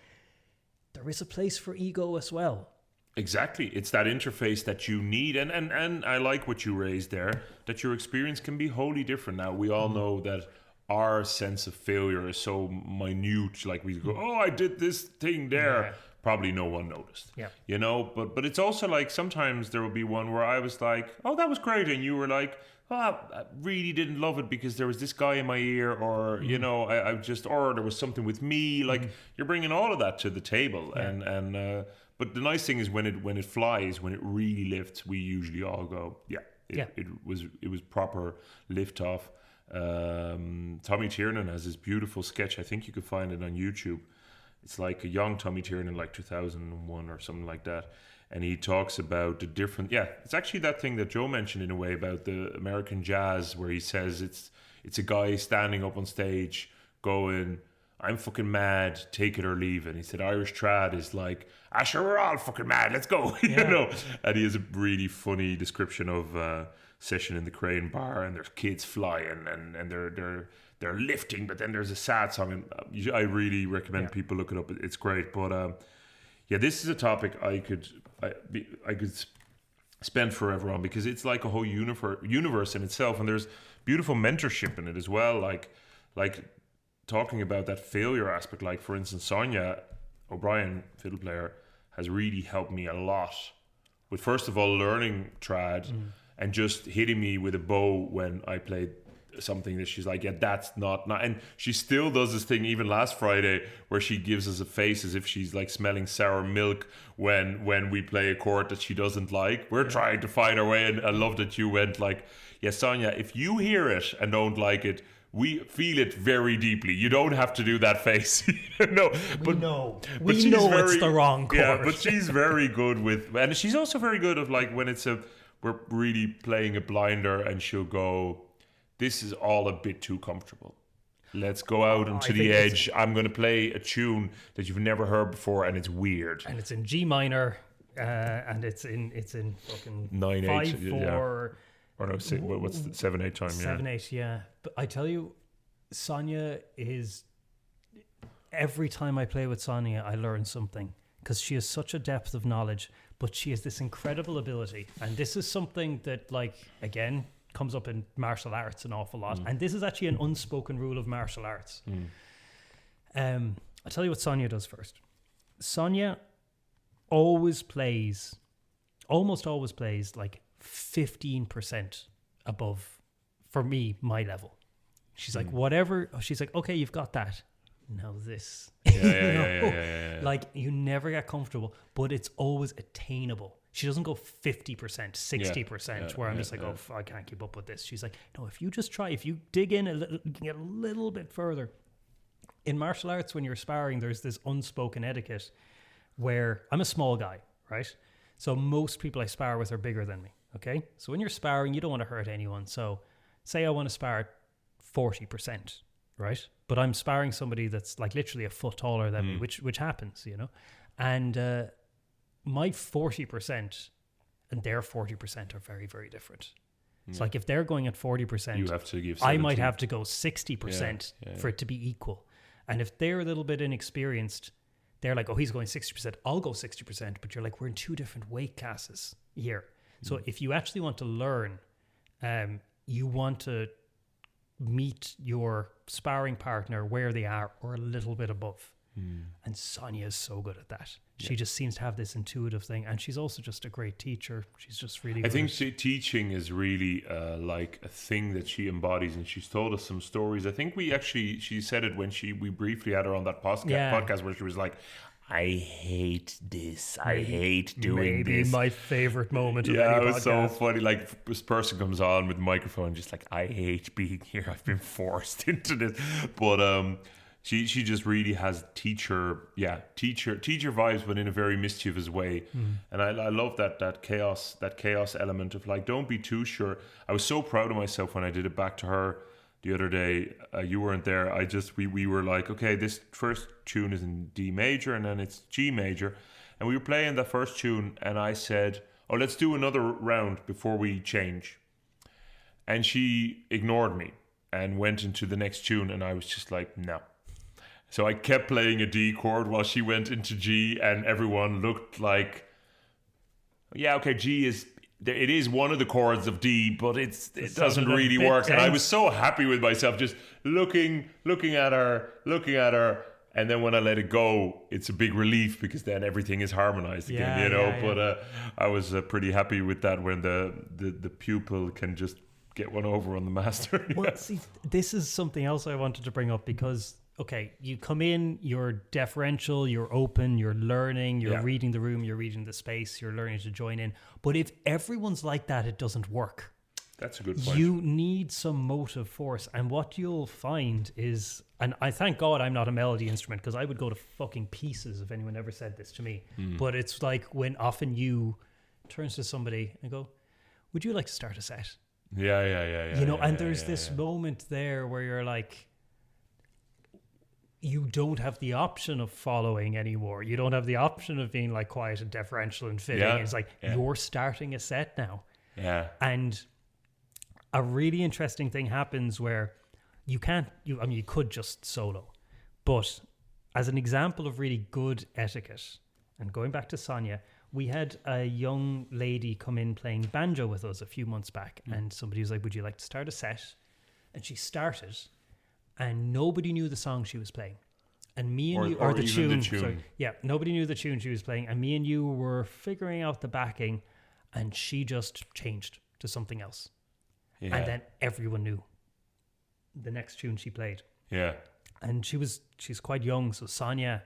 there is a place for ego as well. Exactly. It's that interface that you need. And I like what you raised there, that your experience can be wholly different. Now, we all know that our sense of failure is so minute. Like we go, oh, I did this thing there. Yeah. Probably no one noticed. Yeah. You know, but it's also like sometimes there will be one where I was like, oh, that was great. And you were like, oh, I really didn't love it because there was this guy in my ear, or, you know, I just, or there was something with me. Like you're bringing all of that to the table. Yeah. But the nice thing is when it flies, when it really lifts, we usually all go, it was proper lift off. Tommy Tiernan has this beautiful sketch. I think you could find it on YouTube. It's like a young Tommy Tiernan, like 2001 or something like that. And he talks about the different, it's actually that thing that Joe mentioned in a way about the American jazz, where he says it's a guy standing up on stage going, I'm fucking mad, take it or leave it. And he said Irish trad is like, sure, we're all fucking mad, let's go. You know? And he has a really funny description of session in the Crane Bar, and there's kids flying and they're lifting, but then there's a sad song. And I really recommend people look it up. It's great. But this is a topic I could spend forever on, because it's like a whole universe in itself, and there's beautiful mentorship in it as well. Like talking about that failure aspect. Like for instance, Sonia O'Brien, fiddle player, has really helped me a lot with first of all learning trad and just hitting me with a bow when I played something that she's like, that's not, and she still does this thing even last Friday where she gives us a face as if she's like smelling sour milk when we play a chord that she doesn't like. We're trying to find our way, and I love that you went like, Sonia, if you hear it and don't like it, we feel it very deeply. You don't have to do that face. No, we know it's the wrong chord. Yeah, but she's very good with, and she's also very good of like when we're really playing a blinder, and she'll go, "This is all a bit too comfortable. Let's go out onto the edge. I'm going to play a tune that you've never heard before, and it's weird. And it's in G minor, and it's in fucking 9/8, 5/4. Or no, what's the 7/8 time? 7/8, yeah. But I tell you, Sonia is. Every time I play with Sonia, I learn something because she has such a depth of knowledge, but she has this incredible ability, and this is something that, like, again, comes up in martial arts an awful lot, and this is actually an unspoken rule of martial arts. I'll tell you what Sonia does first. Sonia almost always plays like 15% above, for me, my level. She's like, whatever, she's like, okay, you've got that. Now this. Yeah. Like, you never get comfortable, but it's always attainable. She doesn't go 50%, 60%, where I'm just like, I can't keep up with this. She's like, no, if you just try, if you dig in a little, you can get a little bit further. In martial arts, when you're sparring, there's this unspoken etiquette where I'm a small guy, right? So most people I spar with are bigger than me, okay? So when you're sparring, you don't want to hurt anyone. So say I want to spar 40%, right? But I'm sparring somebody that's like literally a foot taller than me, which happens, you know? And my 40% and their 40% are very, very different. It's like if they're going at 40%, you have to give 70. I might have to go 60% for it to be equal. And if they're a little bit inexperienced, they're like, oh, he's going 60%, I'll go 60%. But you're like, we're in two different weight classes here. So if you actually want to learn, you want to meet your sparring partner where they are or a little bit above. And Sonia is so good at that. She just seems to have this intuitive thing, and she's also just a great teacher. She's just really good. I think teaching is really like a thing that she embodies, and she's told us some stories. I think she said it when we briefly had her on that podcast where she was like, I hate this. I hate doing this. Maybe my favorite moment of any podcast. Yeah, it was so funny. Like, this person comes on with a microphone, just like, I hate being here. I've been forced into this. But she just really has teacher vibes, but in a very mischievous way. And I love that chaos element of like, don't be too sure. I was so proud of myself when I did it back to her the other day. You weren't there. We were like, okay, this first tune is in D major and then it's G major, and we were playing the first tune, and I said, oh, let's do another round before we change. And she ignored me and went into the next tune, and I was just like, no. So I kept playing a D chord while she went into G, and everyone looked like, yeah, okay, G is, it is one of the chords of D, but it doesn't really work. And I was so happy with myself, just looking at her. And then when I let it go, it's a big relief because then everything is harmonized again, you know. But I was pretty happy with that when the pupil can just get one over on the master. Well, see, this is something else I wanted to bring up because, okay, you come in, you're deferential, you're open, you're learning, you're reading the room, you're reading the space, you're learning to join in. But if everyone's like that, it doesn't work. That's a good point. You need some motive force. And what you'll find is, and I thank God I'm not a melody instrument because I would go to fucking pieces if anyone ever said this to me. But it's like when often you turns to somebody and go, would you like to start a set? Yeah. You know, and there's this moment there where you're like, you don't have the option of following anymore. You don't have the option of being like quiet and deferential and fitting. It's like you're starting a set now. Yeah. And a really interesting thing happens where you could just solo. But as an example of really good etiquette, and going back to Sonia, we had a young lady come in playing banjo with us a few months back, and somebody was like, would you like to start a set? And she started, and nobody knew the song she was playing. And me and the tune. Sorry, nobody knew the tune she was playing, and me and you were figuring out the backing, and she just changed to something else. Yeah. And then everyone knew the next tune she played. Yeah. And she's quite young, so Sonia,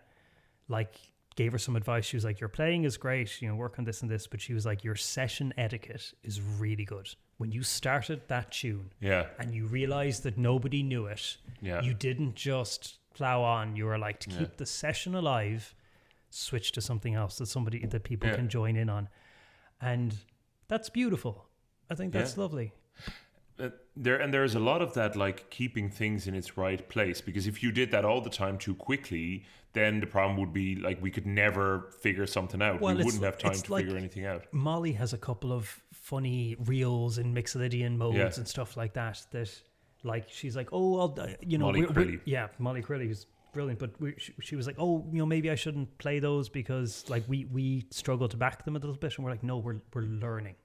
like, gave her some advice. She was like, your playing is great, work on this and this, but she was like, your session etiquette is really good. When you started that tune and you realized that nobody knew it, you didn't just plow on. You were like, to keep the session alive, switch to something else that people can join in on. And that's beautiful. I think that's lovely. There's a lot of that, like keeping things in its right place, because if you did that all the time too quickly, then the problem would be like we could never figure something out. We wouldn't have time to figure anything out. Molly has a couple of funny reels in Mixolydian modes and stuff like that like she's like, Molly Crilly. Molly Crilly, who's brilliant, but she was like, maybe I shouldn't play those because like we struggle to back them a little bit, and we're like, no, we're learning.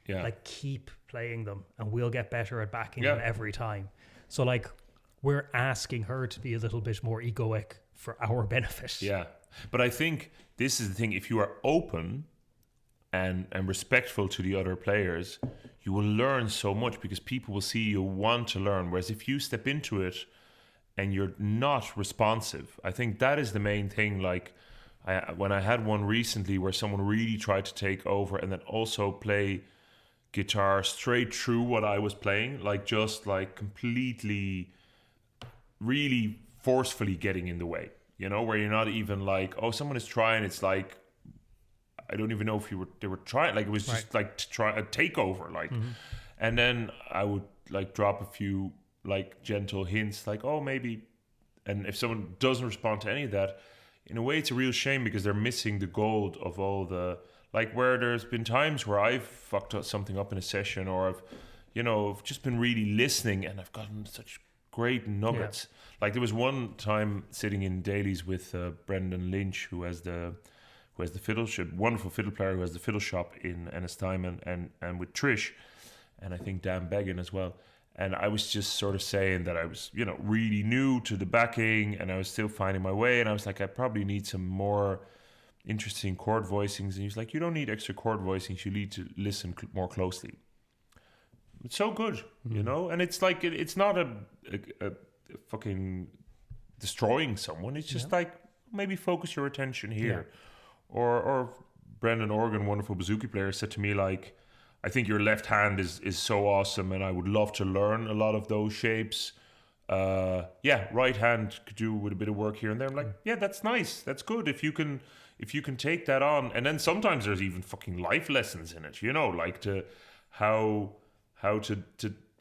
Like keep playing them and we'll get better at backing them every time. So like we're asking her to be a little bit more egoic for our benefit. Yeah. But I think this is the thing, if you are open and respectful to the other players, you will learn so much because people will see you want to learn. Whereas if you step into it and you're not responsive, I think that is the main thing. Like when I had one recently where someone really tried to take over and then also play guitar straight through what I was playing, like just like completely really forcefully getting in the way, where you're not even like, someone is trying. It's like, I don't even know if they were trying, like it was just like to try a takeover, like, and then I would like drop a few like gentle hints like, maybe, and if someone doesn't respond to any of that, in a way it's a real shame because they're missing the gold of all the, like where there's been times where I've fucked up something up in a session, or I've just been really listening and I've gotten such great nuggets. Like there was one time sitting in dailies with Brendan Lynch, who has the fiddle shop, wonderful fiddle player who has the fiddle shop in Ennistimon, and with Trish, and I think Dan Began as well. And I was just sort of saying that I was, really new to the backing and I was still finding my way. And I was like, I probably need some more interesting chord voicings. And he was like, you don't need extra chord voicings. You need to listen more closely. It's so good, and it's like, it's not a fucking destroying someone. It's just like, maybe focus your attention here. Or Brendan Organ, wonderful bouzouki player, said to me like, I think your left hand is so awesome and I would love to learn a lot of those shapes. Right hand could do with a bit of work here and there. I'm like, that's nice. That's good. If you can take that on. And then sometimes there's even fucking life lessons in it, like to how to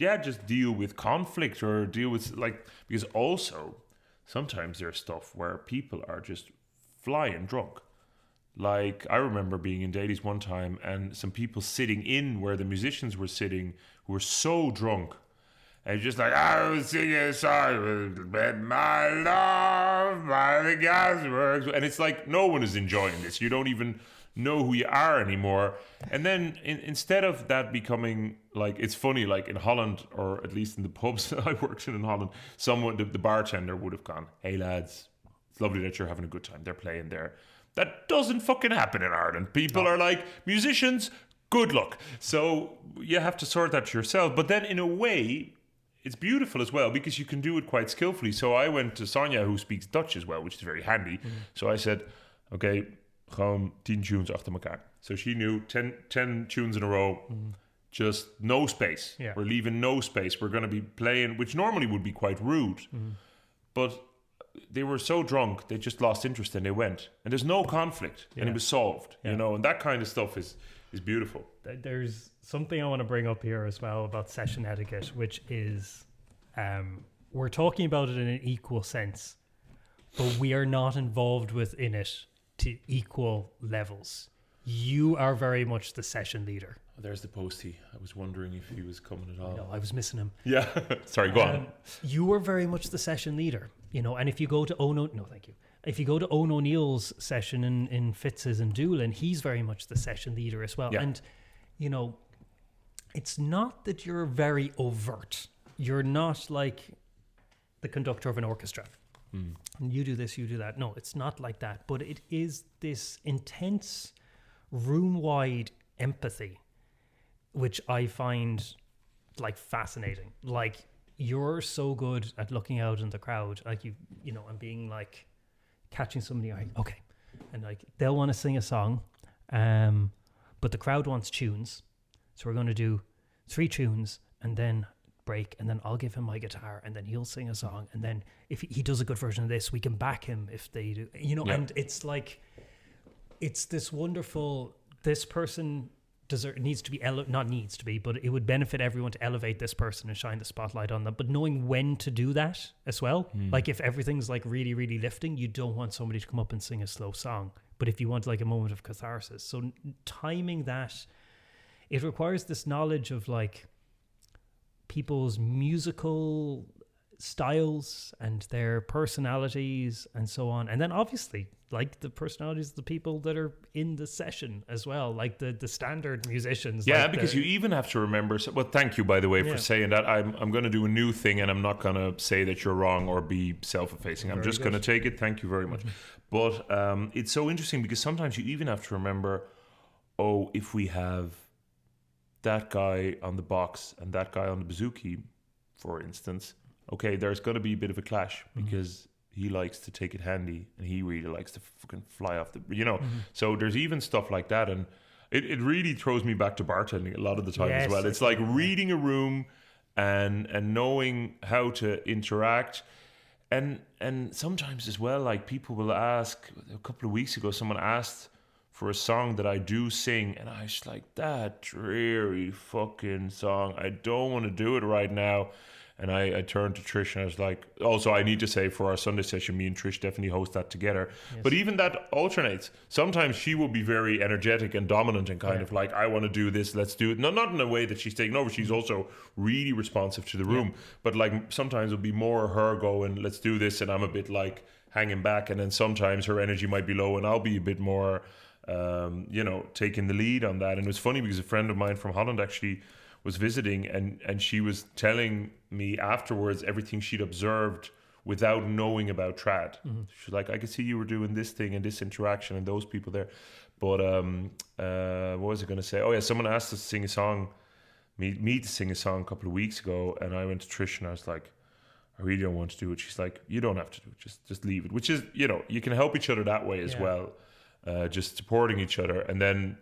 just deal with conflict or deal with like, because also sometimes there's stuff where people are just flying drunk. Like I remember being in dailies one time and some people sitting in where the musicians were sitting who were so drunk. And just like, I was singing a song, my love by the gasworks. And it's like, no one is enjoying this. You don't even know who you are anymore. And then instead of that becoming like, it's funny, like in Holland, or at least in the pubs that I worked in Holland, someone, the bartender would have gone, hey lads, it's lovely that you're having a good time. They're playing there. That doesn't fucking happen in Ireland. People are like, musicians, good luck. So you have to sort that yourself. But then in a way, it's beautiful as well because you can do it quite skillfully. So I went to Sonia, who speaks Dutch as well, which is very handy. Mm-hmm. So I said, okay, gewoon 10 tunes achter elkaar. So she knew 10 tunes in a row, just no space. Yeah. We're leaving no space. We're going to be playing, which normally would be quite rude. Mm-hmm. But they were so drunk, they just lost interest and they went. And there's no conflict. Yeah. And it was solved, and that kind of stuff is beautiful. There's something I want to bring up here as well about session etiquette, which is we're talking about it in an equal sense, but we are not involved within it to equal levels. You are very much the session leader. There's the postie. I was wondering if he was coming at all. No, I was missing him. Yeah. Sorry, go on. You were very much the session leader, and if you go to if you go to Owen O'Neill's session in Fitz's and Doolin, he's very much the session leader as well. Yeah. And, it's not that you're very overt. You're not like the conductor of an orchestra. Mm. And you do this, you do that. No, it's not like that. But it is this intense, room-wide empathy, which I find like fascinating. Like, you're so good at looking out in the crowd, like and being like catching somebody, like, okay, and like they'll want to sing a song, but the crowd wants tunes, so we're going to do 3 tunes and then break, and then I'll give him my guitar, and then he'll sing a song, and then if he does a good version of this, we can back him if they do, and it's like, it's this wonderful, this person needs to be, not needs to be, but it would benefit everyone to elevate this person and shine the spotlight on them, but knowing when to do that as well. Like if everything's like really, really lifting, you don't want somebody to come up and sing a slow song, but if you want like a moment of catharsis, so timing that, it requires this knowledge of like people's musical styles and their personalities and so on, and then obviously like the personalities of the people that are in the session as well, like the standard musicians. Yeah, like because you even have to remember. Well, thank you, by the way, for saying that. I'm going to do a new thing, and I'm not going to say that you're wrong or be self-effacing. I'm just going to take it. Thank you very much. But it's so interesting because sometimes you even have to remember, if we have that guy on the box and that guy on the bouzouki, for instance, okay, there's going to be a bit of a clash because he likes to take it handy and he really likes to fucking fly off the, So there's even stuff like that, and it really throws me back to bartending a lot of the time as well. It's like reading a room and knowing how to interact, and sometimes as well, like people will ask. A couple of weeks ago, someone asked for a song that I do sing, and I was like, that dreary fucking song, I don't want to do it right now. And I turned to Trish and I was like, also I need to say, for our Sunday session, me and Trish definitely host that together. Yes. But even that alternates. Sometimes she will be very energetic and dominant and kind of like, I want to do this, let's do it. No, not in a way that she's taking over. She's also really responsive to the room. Yeah. But like sometimes it'll be more her going, let's do this, and I'm a bit like hanging back. And then sometimes her energy might be low and I'll be a bit more, taking the lead on that. And it was funny because a friend of mine from Holland actually was visiting, and she was telling me afterwards everything she'd observed without knowing about trad. She's like, I could see you were doing this thing and this interaction and those people there. But what was I going to say? Oh yeah, someone asked us to sing a song, me to sing a song a couple of weeks ago, and I went to Trish and I was like, I really don't want to do it. She's like, you don't have to do it, just leave it. Which is, you can help each other that way as well, just supporting each other. And then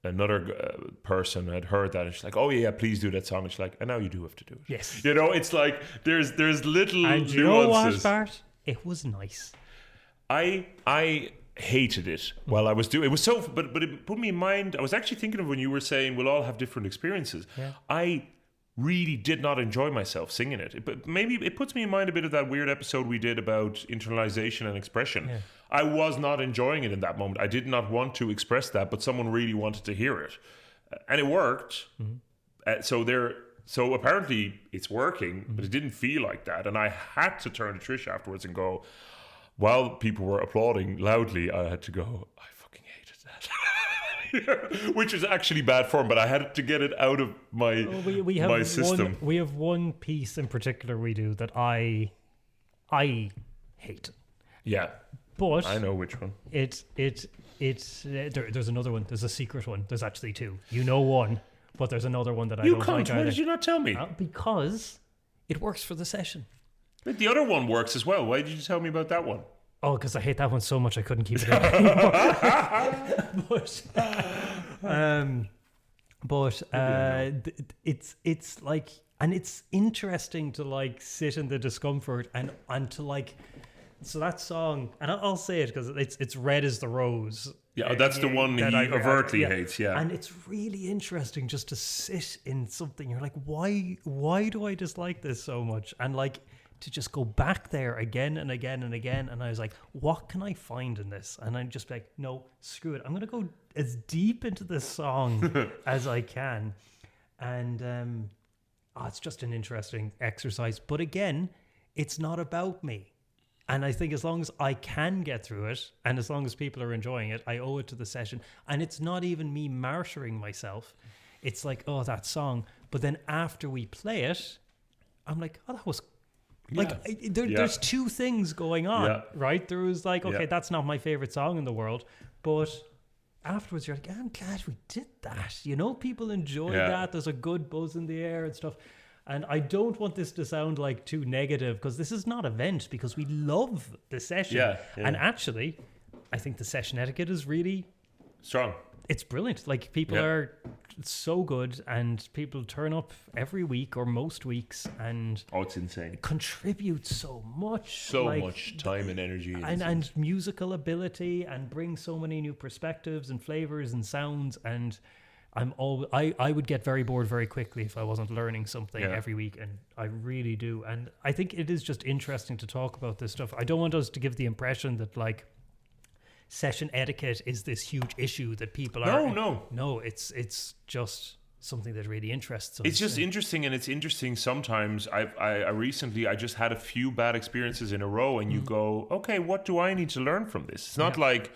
another person had heard that and she's like, oh yeah, please do that song. And she's like, and now you do have to do it. Yes. It's like there's little and nuances. You know what, Bart? It was nice. I hated it while I was doing it. Was so, but it put me in mind. I was actually thinking of when you were saying we'll all have different experiences. Yeah. I really did not enjoy myself singing it. But maybe it puts me in mind a bit of that weird episode we did about internalization and expression. Yeah. I was not enjoying it in that moment. I did not want to express that, but someone really wanted to hear it. And it worked. So apparently it's working, but it didn't feel like that. And I had to turn to Trish afterwards and go, while people were applauding loudly, I had to go, I fucking hated that. Which is actually bad form, but I had to get it out of my my system. We have one piece in particular we do that I hate. Yeah. But I know which one. There's another one. There's a secret one. There's actually 2. You know one, but there's another one that I don't like. Why did you not tell me? Because it works for the session. But the other one works as well. Why did you tell me about that one? Oh, because I hate that one so much I couldn't keep it in anymore. It's like, and it's interesting to like sit in the discomfort and to like. So that song, and I'll say it because it's Red is the Rose. Yeah, that's the one he overtly hates, yeah. And it's really interesting just to sit in something. You're like, why do I dislike this so much? And like to just go back there again and again and again. And I was like, what can I find in this? And I'm just like, no, screw it. I'm going to go as deep into this song as I can. And it's just an interesting exercise. But again, it's not about me. And I think as long as I can get through it, and as long as people are enjoying it, I owe it to the session. And it's not even me martyring myself. It's like, oh, that song. But then after we play it, I'm like, oh, that was... There's 2 things going on, right? There was like, okay, that's not my favorite song in the world. But afterwards, you're like, I'm glad we did that. People enjoyed that. There's a good buzz in the air and stuff. And I don't want this to sound like too negative because this is not a vent because we love the session. And actually, I think the session etiquette is really strong. It's brilliant. Like, people are so good, and people turn up every week or most weeks, and it's insane. Contribute so much. So much time and energy. And musical ability, and bring so many new perspectives and flavors and sounds. And I would get very bored very quickly if I wasn't learning something every week, and I really do. And I think it is just interesting to talk about this stuff. I don't want us to give the impression that, like, session etiquette is this huge issue that people are... No, it's just something that really interests us. It's just interesting, and it's interesting sometimes. I recently just had a few bad experiences in a row, and you go, okay, what do I need to learn from this? It's not like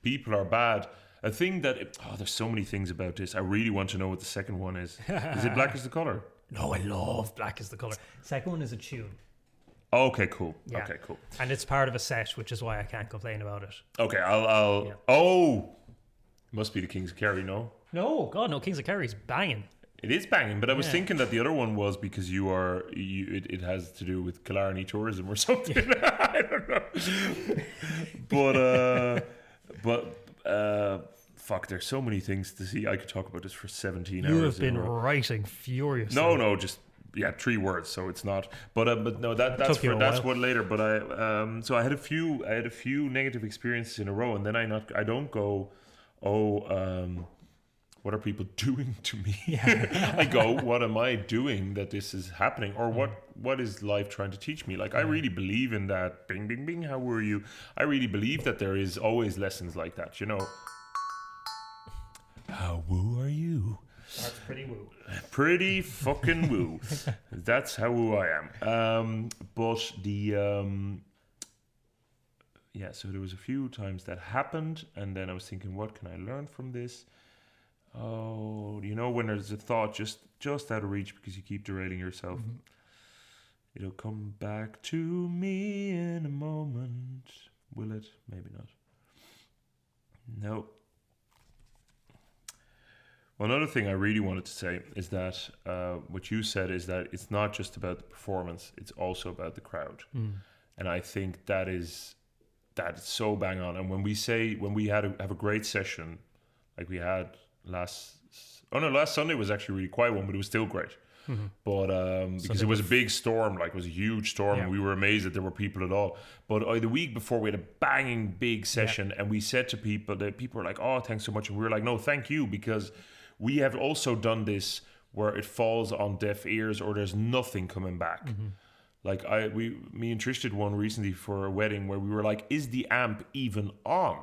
people are bad. A thing that... there's so many things about this. I really want to know what the second one is. Is it Black is the Colour? No, I love Black is the Colour. Second one is a tune. Okay, cool. Yeah. Okay, cool. And it's part of a set, which is why I can't complain about it. Okay, I'll must be the Kings of Kerry, no? No, God, no, Kings of Kerry's banging. It is banging, but I was thinking that the other one was because it has to do with Killarney tourism or something. I don't know. But fuck, there's so many things to see. I could talk about this for 17 hours. You have been writing furiously. No, just 3 words, so it's not. But no, that's one later. But so I had a few negative experiences in a row, and then I don't go, what are people doing to me? Yeah. I go, what am I doing that this is happening, or what is life trying to teach me? Like, I really believe in that. Bing, bing, bing. How were you? I really believe that there is always lessons like that. You know. How woo are you? That's pretty woo. Pretty fucking woo. That's how woo I am. But the... so there was a few times that happened, and then I was thinking, what can I learn from this? Oh, you know, when there's a thought just out of reach because you keep derailing yourself. Mm-hmm. It'll come back to me in a moment. Will it? Maybe not. No. Well, another thing I really wanted to say is that what you said is that it's not just about the performance, it's also about the crowd. And I think that is so bang on. And when we have a great session, like we had last Sunday was actually a really quiet one, but it was still great. Mm-hmm. But because it was a big storm, like it was a huge storm, and we were amazed that there were people at all. But the week before, we had a banging big session, and we said to people that people were like, "Oh, thanks so much," and we were like, "No, thank you," because we have also done this where it falls on deaf ears or there's nothing coming back. Mm-hmm. Like me and Trish did one recently for a wedding where we were like, is the amp even on?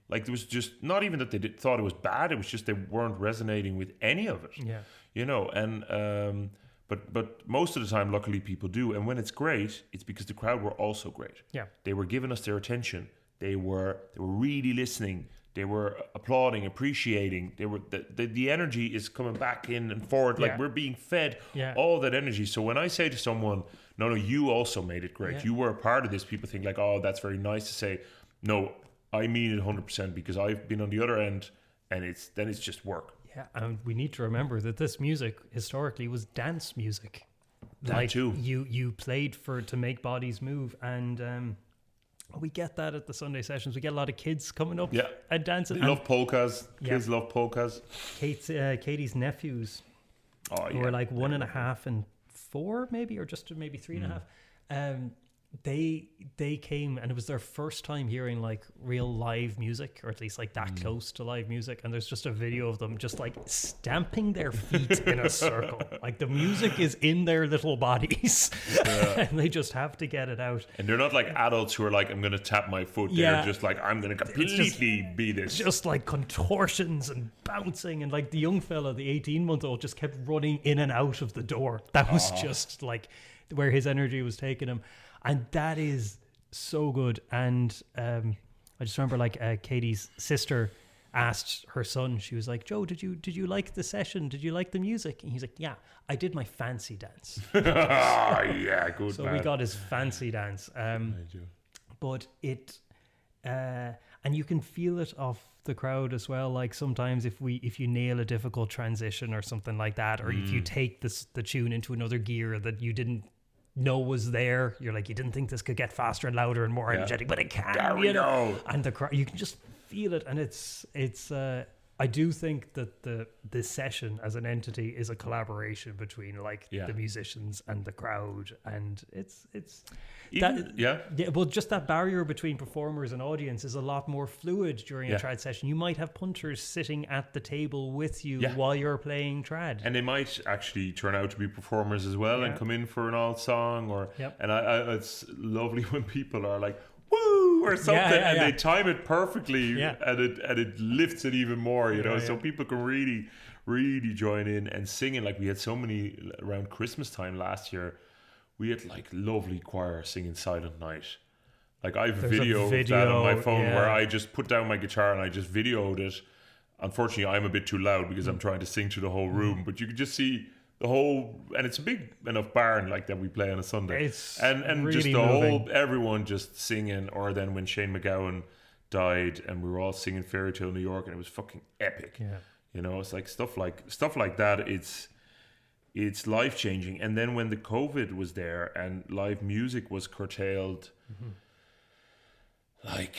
Like, there was just not even that they thought it was bad. It was just they weren't resonating with any of it. Yeah, you know. And but most of the time, luckily, people do. And when it's great, it's because the crowd were also great. Yeah, they were giving us their attention. They were really listening. They were applauding, appreciating. They were the energy is coming back in and forward. Like we're being fed all that energy. So when I say to someone, no, you also made it great. Yeah. You were a part of this. People think like, oh, that's very nice to say. No, I mean it 100% because I've been on the other end, and it's just work. Yeah, and we need to remember that this music historically was dance music. That too. You played to make bodies move, and we get that at the Sunday sessions. We get a lot of kids coming up and dancing. They love polkas. Kids love polkas. Katie's nephews, who were like 1.5 and 4 maybe, or just maybe 3.5. They came, and it was their first time hearing like real live music, or at least like that close to live music. And there's just a video of them just like stamping their feet in a circle. Like the music is in their little bodies, and they just have to get it out. And they're not like adults who are like, I'm going to tap my foot. They're just like, I'm going to completely be this. Just like contortions and bouncing, and like the young fella, the 18-month-old, just kept running in and out of the door. That was just like where his energy was taking him. And that is so good. And I just remember like Katie's sister asked her son, she was like, Joe, did you like the session? Did you like the music? And he's like, yeah, I did my fancy dance. Yeah, good. So we got his fancy dance. But it, and you can feel it off the crowd as well. Like sometimes if you nail a difficult transition or something like that, or if you take the tune into another gear that you didn't know was there. You're like, you didn't think this could get faster and louder and more energetic, but it can. There we go. And the crowd, you can just feel it, and it's. I do think that this session as an entity is a collaboration between like the musicians and the crowd, and it's Even, that well, just that barrier between performers and audience is a lot more fluid during a trad session. You might have punters sitting at the table with you while you're playing trad, and they might actually turn out to be performers as well and come in for an alt song and I it's lovely when people are like woo or something and they time it perfectly and it lifts it even more, you know, so people can really join in and singing. Like we had so many around Christmas time last year. We had like lovely choir singing Silent Night. Like I have a video of that on my phone where I just put down my guitar and I just videoed it. Unfortunately, I'm a bit too loud because I'm trying to sing to the whole room, but you could just see the whole, and it's a big enough barn like that we play on a Sunday. It's and really just the moving. Whole, everyone just singing. Or then when Shane McGowan died and we were all singing Fairy Tale New York and it was fucking epic. Yeah. You know, it's like stuff like that. It's life-changing. And then when the COVID was there and live music was curtailed, like,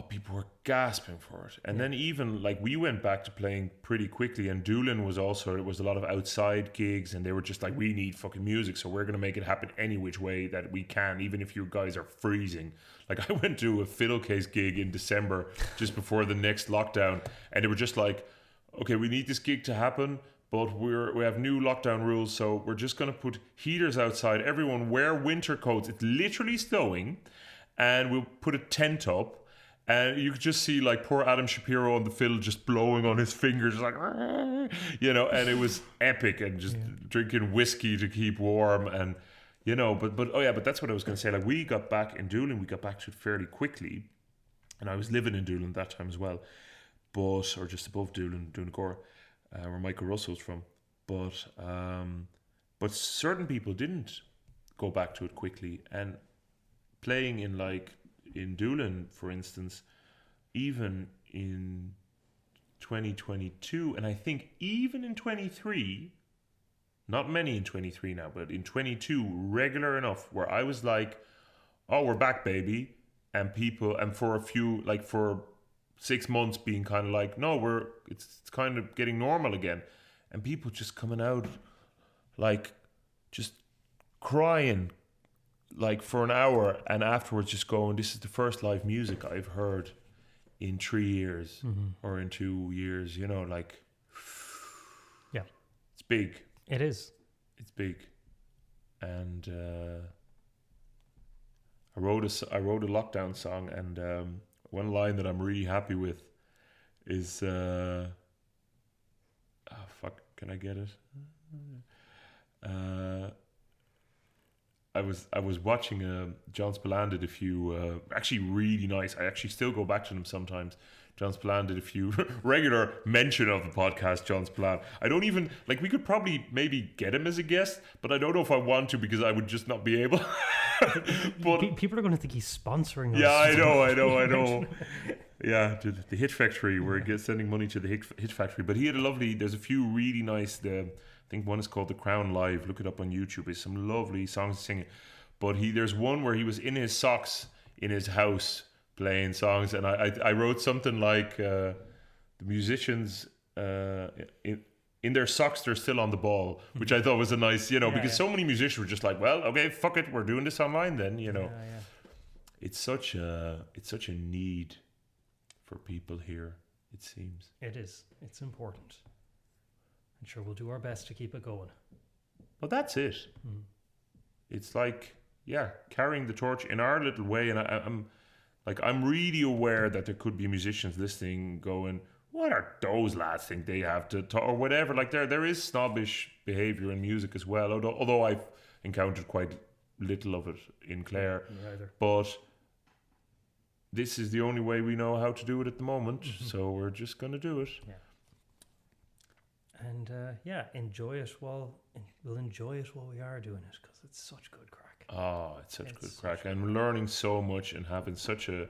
people were gasping for it. And then even, like, we went back to playing pretty quickly. And Doolin was also, it was a lot of outside gigs. And they were just like, we need fucking music. So we're going to make it happen any which way that we can, even if you guys are freezing. Like, I went to a Fiddlecase gig in December, just before the next lockdown. And they were just like, okay, we need this gig to happen. But we have new lockdown rules, so we're just going to put heaters outside. Everyone wear winter coats. It's literally snowing. And we'll put a tent up. And you could just see like poor Adam Shapiro on the fiddle just blowing on his fingers. Like, you know, and it was epic. And just drinking whiskey to keep warm. And, you know, but that's what I was going to say. Like we got back in Doolin. We got back to it fairly quickly. And I was living in Doolin that time as well. Or just above Doolin, Donegal. Where Michael Russell's from, but certain people didn't go back to it quickly, and playing in Doolin, for instance, even in 2022, and I think even in 23, not many in 23 now, but in 22, regular enough, where I was like, oh, we're back, baby, and for a few, like for 6 months being kind of like, no, it's kind of getting normal again. And people just coming out like just crying like for an hour and afterwards just going, this is the first live music I've heard in 3 years or in 2 years, you know, like, it's big. It is. It's big. And I wrote a lockdown song, and one line that I'm really happy with is can I get it? I was watching John Spillane did a few actually really nice. I actually still go back to them sometimes. John Spillane did a few regular mention of the podcast. John Spillane. I don't even like. We could probably maybe get him as a guest, but I don't know if I want to because I would just not be able. But people are going to think he's sponsoring us. Yeah, I know. Yeah, the Hit Factory. We're sending money to the Hit Factory. But he had there's a few really nice. I think one is called The Crown Live. Look it up on YouTube. There's some lovely songs singing. But there's one where he was in his socks in his house playing songs, and I wrote something like the musicians in their socks they're still on the ball, which I thought was a nice, because so many musicians were just like, well, okay, fuck it, we're doing this online then, It's such a need for people here, it seems. It is. It's important. I'm sure we'll do our best to keep it going. Well, that's it. It's like, carrying the torch in our little way, and I'm really aware that there could be musicians listening going, what are those lads think they have to talk, or whatever. Like there is snobbish behaviour in music as well, although I've encountered quite little of it in Clare. But this is the only way we know how to do it at the moment, so we're just going to do it. Yeah. And enjoy it we'll enjoy it while we are doing it, because it's such good crack. Oh, it's such good crack. I'm learning so much and having such a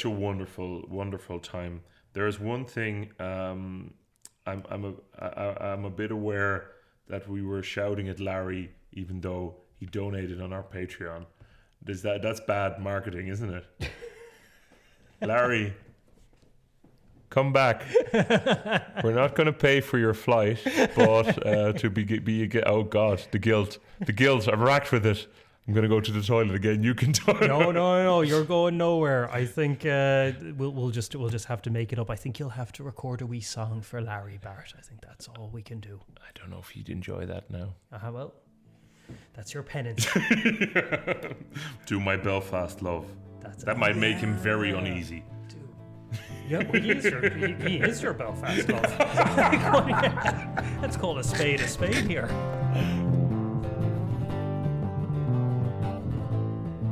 wonderful, wonderful time. There's one thing I'm a bit aware that we were shouting at Larry even though he donated on our Patreon. That's bad marketing, isn't it? Larry, come back. We're not going to pay for your flight, but oh God, the guilt. I'm racked with it. I'm going to go to the toilet again. You can do it. No, you're going nowhere. I think we'll just have to make it up. I think you'll have to record a wee song for Larry, Bart. I think that's all we can do. I don't know if he'd enjoy that now. Well, that's your penance. Do my Belfast love. That might make him very uneasy. Yeah, well, he is your Belfast love. Let's call a spade here.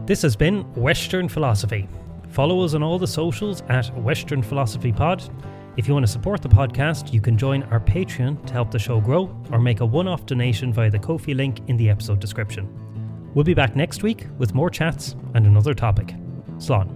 This has been Weshtern Philosophy. Follow us on all the socials at Weshtern Philosophy Pod. If you want to support the podcast, you can join our Patreon to help the show grow, or make a one-off donation via the Ko-fi link in the episode description. We'll be back next week with more chats and another topic. Slán.